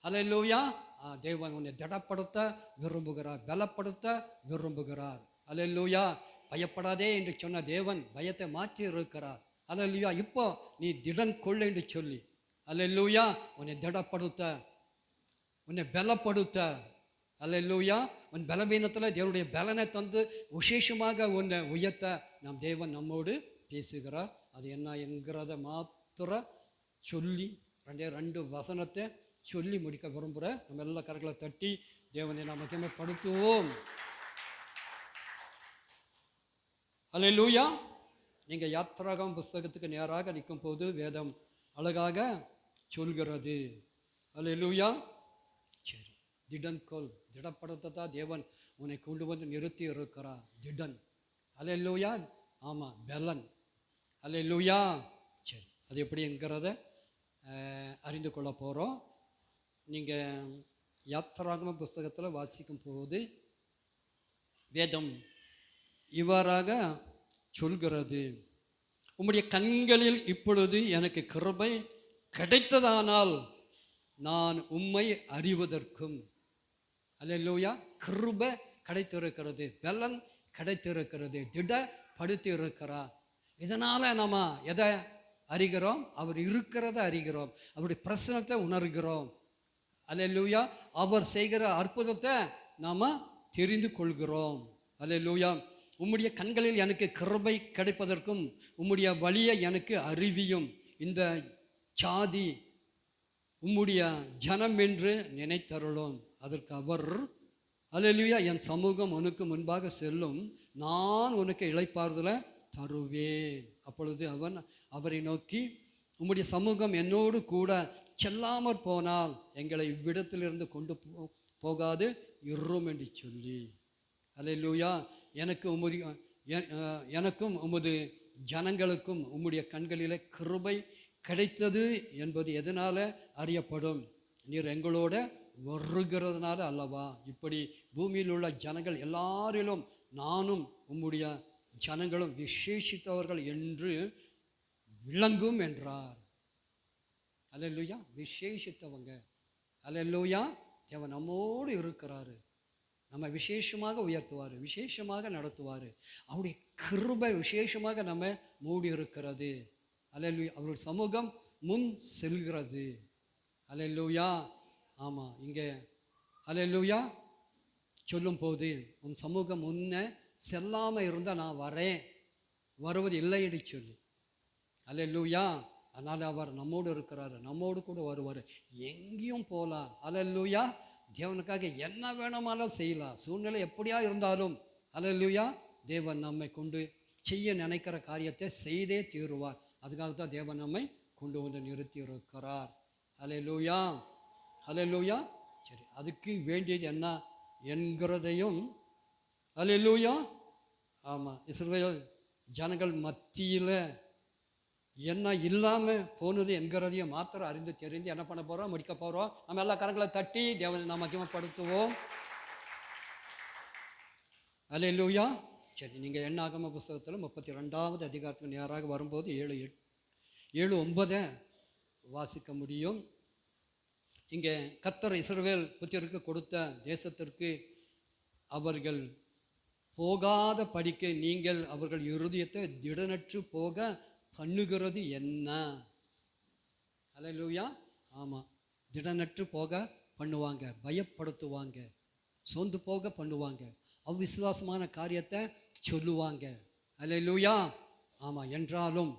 அல்லேலூயா. தேவன் உன்னை திடப்படுத்த விரும்புகிறார், பலப்படுத்த விரும்புகிறார். அல்லேலூயா. பயப்படாதே என்று சொன்ன தேவன் பயத்தை மாற்றி இருக்கிறார். அல்லேலூயா. இப்போ நீ திடன் கொள் என்று சொல்லி, அல்லேலூயா, உன்னை திடப்படுத்த, உன்னை பலப்படுத்த, அல்லேலூயா, உன் பலவீனத்தில் தேவனுடைய பலனை தந்து விசேஷமாக உன்னை உயர்த்த நம் தேவன் நம்மோடு பேசுகிறார். அது என்ன என்கிறத மாத்திர சொல்லி 2 வசனத்தை சொல்லி முடிக்க விரும்புகிறேன். நம்ம எல்லா கரங்களை தட்டி தேவனை நாம் மகிமைப்படுத்துவோம். அல்லேலூயா. நீங்கள் யாத்திராகமம் புஸ்தகத்துக்கு நேராக நிற்கும் போது வேதம் அழகாக சொல்கிறது. அல்லேலூயா. சரி, திடன் கொள், திடப்படுத்தத்தான் தேவன் உன்னை கொண்டு வந்து நிறுத்தி இருக்கிறார். திடன். அல்லேலூயா. ஆமாம், பலன். அல்லேலூயா. சரி, அது எப்படிங்கிறத அறிந்து கொள்ள போகிறோம். நீங்கள் யாத்திராகம புஸ்தகத்தில் வாசிக்கும் போது வேதம் இவ்வாறாக சொல்கிறது, உம்முடைய கண்களில் இப்பொழுது எனக்கு கிருபை கிடைத்ததானால் நான் உம்மை அறிவதற்கும். அல்லேலூயா. கிருபை கிடைத்திருக்கிறது, பலன் கிடைத்திருக்கிறது, திடப்படுத்தி இருக்கிறார். இதனால் நம்ம எதை அறிகிறோம்? அவர் இருக்கிறத அறிகிறோம், அவருடைய பிரசனத்தை உணர்கிறோம். அல்லேலூயா. அவர் செய்கிற அற்புதத்தை நாம் தெரிந்து கொள்கிறோம். அல்லேலூயா. உம்முடைய கண்களில் எனக்கு கிருபை கிடைப்பதற்கும் உம்முடைய வழியை எனக்கு அறிவியும். இந்த சாதி உம்முடைய ஜனம் என்று நினைத்தருளும். அதற்கு அவர், அல்லேலூயா, என் சமூகம் உனக்கு முன்பாக செல்லும், நான் உனக்கு இளைப்பாறுதலை தருவேன். அப்பொழுது அவரை நோக்கி, உம்முடைய சமூகம் என்னோடு கூட செல்லாமற் போனால் எங்களை இவ்விடத்திலிருந்து கொண்டு போகாது இரும் என்று சொல்லி. அல்லேலூயா. எனக்கும் உமது ஜனங்களுக்கும் உம்முடைய கண்களிலே கிருபை கிடைத்தது என்பது எதனால் அறியப்படும்? நீர் எங்களோட வருகிறதுனால அல்லவா? இப்படி பூமியில் உள்ள ஜனங்கள் எல்லாரிலும் நானும் உம்முடைய ஜனங்களும் விசேஷித்தவர்கள் என்று விளங்கும் என்றார். அல்லேலூயா. விசேஷித்தவங்க. அல்லேலூயா. தேவன் நம்மோடு இருக்கிறாரு, நம்ம விசேஷமாக உயர்த்துவார், விசேஷமாக நடத்துவார். அவருடைய கிருபை விசேஷமாக நம்ம மூடி இருக்கிறது. அல்லேலூயா. அவருடைய சமூகம் முன் செல்கிறது. அல்லேலூயா. ஆமாம், இங்கே அல்லேலூயா சொல்லும் போது, உன் சமூகம் முன்ன செல்லாமல் இருந்தால் நான் வருவது இல்லை என்று சொல்லி. அல்லேலூயா. அதனால் அவர் நம்மோடு இருக்கிறாரு, நம்மோடு கூட வருவார், எங்கேயும் போகலாம். அல்லேலூயா. தேவனுக்காக என்ன வேணுமாலும் செய்யலாம், சூழ்நிலை எப்படியா இருந்தாலும். அல்லேலூயா. தேவன் நம்மை கொண்டு செய்ய நினைக்கிற காரியத்தை செய்தே தீருவார். அதுக்காக தான் தேவன் நம்மை கொண்டு வந்து நிறுத்தி இருக்கிறார். அல்லேலூயா. அல்லேலூயா. சரி, அதுக்கு வேண்டியது என்ன என்கிறதையும், அல்லேலூயா. ஆமாம், இஸ்ரவேல் ஜனங்கள் மத்தியில் என்ன இல்லாமல் போனது என்கிறதையும் மாத்திரம் அறிந்து தெரிந்து என்ன பண்ண போகிறோம், முடிக்க போகிறோம். நம்ம எல்லா கரங்களை தட்டி தேவனை நாம் மகிமைப்படுத்துவோம். அல்லேலூயா. சரி, நீங்கள் என்னாகம புஸ்தகத்தில் 32வது அதிகாரத்துக்கு நேராக வரும்போது 7-9 வாசிக்க முடியும். இங்கே கர்த்தர் இஸ்ரவேல் புத்திரருக்கு கொடுத்த தேசத்திற்கு அவர்கள் போகாத படிக்க நீங்கள் அவர்கள் இருதயத்தை திடனற்று போக பண்ணுகிறது என்ன? அல்லேலூயா. ஆமாம், திடனற்று போக பண்ணுவாங்க, பயப்படுத்துவாங்க, சோர்ந்து போக பண்ணுவாங்க, அவ்விசுவாசமான காரியத்தை சொல்லுவாங்க. அல்லேலூயா. ஆமாம், என்றாலும்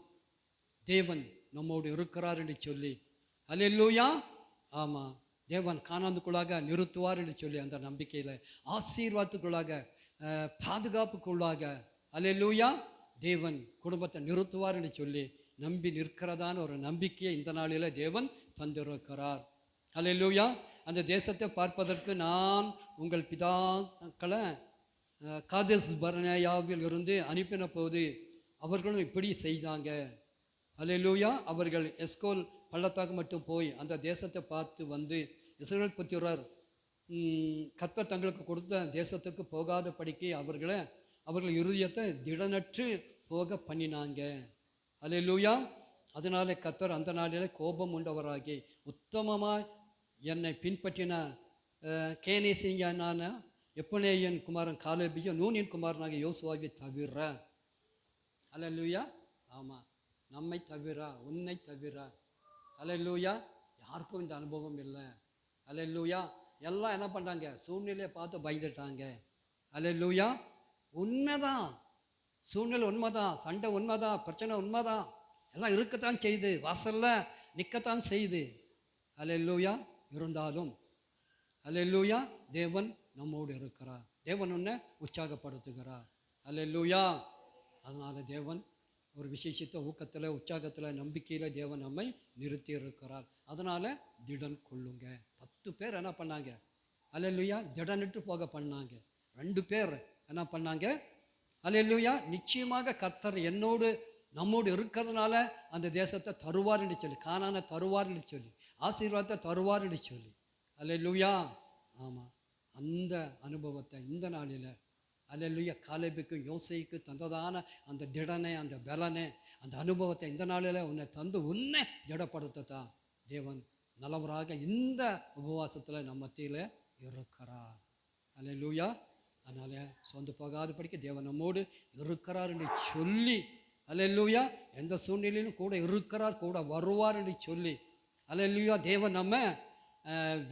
தேவன் நம்மோடு இருக்கிறார் என்று சொல்லி, அல்லேலூயா. ஆமாம், தேவன் கானானுக்குள்ளாக நிறுத்துவார் என்று சொல்லி அந்த நம்பிக்கையில் ஆசீர்வாதத்துக்குள்ளாக பாதுகாப்புக்குள்ளாக, அல்லேலூயா, தேவன் குடும்பத்தை நிறுத்துவார் என்று சொல்லி நம்பி நிற்கிறதான ஒரு நம்பிக்கையை இந்த நாளில் தேவன் தந்திருக்கிறார். அல்லேலூயா. அந்த தேசத்தை பார்ப்பதற்கு நான் உங்கள் பிதாக்களை காதேஸ் பர்னேயாவில் இருந்து அனுப்பின போது அவர்களும் இப்படி செய்தாங்க. அல்லேலூயா. அவர்கள் எஸ்கோல் பள்ளத்தாக்கு மட்டும் போய் அந்த தேசத்தை பார்த்து வந்து இஸ்ரவேல் புத்திரர் கர்த்தர் தங்களுக்கு கொடுத்த தேசத்துக்கு போகாத படிக்க அவர்கள் இருதயத்தை திடனற்று போக பண்ணினாங்க. அல்லேலூயா. அதனால கர்த்தர் அந்த நாளில் கோபம் உண்டவராகி உத்தமமாக என்னை பின்பற்றின கேனேசியனான எப்புனேயன் குமாரன் காலேபையும் நூனின் குமாரனாக யோசுவாவை தவிர, அல்லேலூயா. ஆமாம், நம்மை தவிர, உன்னை தவிர, அல்லேலூயா, யாருக்கும் இந்த அனுபவம் இல்லை. அல்லேலூயா. எல்லாம் என்ன பண்ணுறாங்க, சூழ்நிலையை பார்த்து பயந்துட்டாங்க. அல்லேலூயா. உண்மைதான், சூழ்நிலை உண்மைதான், சண்டை உண்மைதான், பிரச்சனை உண்மைதான், எல்லாம் இருக்கத்தான் செய்யுது, வாசலில் நிற்கத்தான் செய்யுது. அல்லேலூயா. இருந்தாலும் அல்லேலூயா, தேவன் நம்மோடு இருக்கிறார், தேவன் உன்னை உற்சாகப்படுத்துகிறார். அல்லேலூயா. அதனால் தேவன் ஒரு விசேஷித்த ஊக்கத்தில், உற்சாகத்தில், நம்பிக்கையில் தேவன் நம்மை நிறுத்தி இருக்கிறார். அதனால் திடன் கொள்ளுங்க. 10 பேர் என்ன பண்ணாங்க, அல்லேலூயா, திடனிட்டு போக பண்ணாங்க. 2 பேர் என்ன பண்ணாங்க, அல்லேலூயா, நிச்சயமாக கர்த்தர் நம்மோடு இருக்கிறதுனால அந்த தேசத்தை தருவார் என்று சொல்லி, கானானை தருவார் என்று சொல்லி, ஆசீர்வாதத்தை தருவார் என்று சொல்லி. அல்லேலூயா. ஆமாம், அந்த அனுபவத்தை இந்த நாளில் அல்லேலூயா காலேபுக்கும் யோசேக்கும் தந்ததான அந்த திடனை, அந்த பலனை, அந்த அனுபவத்தை இந்த நாளில் உன்னை தந்து உன்னை திடப்படுத்தத்தான் தேவன் நல்லவராக இந்த உபவாசத்தில் நம்ம மத்தியில் இருக்கிறார். அல்லேலூயா. அதனால் சொந்து போகாத படிக்க தேவன் நம்மோடு இருக்கிறார் என்று சொல்லி, அல்லேலூயா, எந்த சூழ்நிலையிலும் கூட இருக்கிறார், கூட வருவார் என்று சொல்லி, அல்லேலூயா, தேவன் நம்ம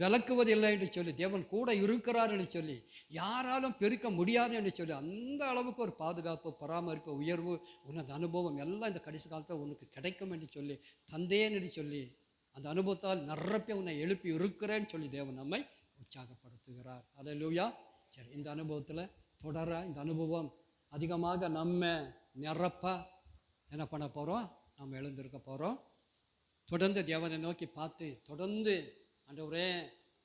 விளக்குவதில்லை என்று சொல்லி, தேவன் கூட இருக்கிறார் என்று சொல்லி, யாராலும் பெருக்க முடியாது என்று சொல்லி, அந்த அளவுக்கு ஒரு பாதுகாப்பு, பராமரிப்பு, உயர்வு, உனது அனுபவம் எல்லாம் இந்த கடைசி காலத்தில் உனக்கு கிடைக்கும் என்று சொல்லி தந்தேன் என்று சொல்லி, அந்த அனுபவத்தால் நிரப்பி உன்னை எழுப்பி இருக்கிறேன்னு சொல்லி தேவன் நம்மை உற்சாகப்படுத்துகிறார். அல்லேலூயா. சரி, இந்த அனுபவத்தில் தொடர, இந்த அனுபவம் அதிகமாக நம்ம நிரப்ப என்ன பண்ண போகிறோம், நம்ம எழுந்திருக்க போகிறோம். தொடர்ந்து தேவனை நோக்கி பார்த்து, தொடர்ந்து ஆண்டவரே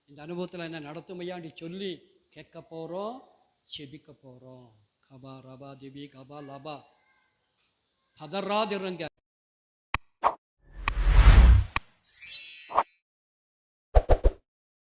இந்த அனுபவத்தில் என்ன நடத்துமையாண்டி சொல்லி கேட்க போகிறோம், செபிக்க போகிறோம். கபா ரபா திபி கபா லபா, பதறாதிருங்க.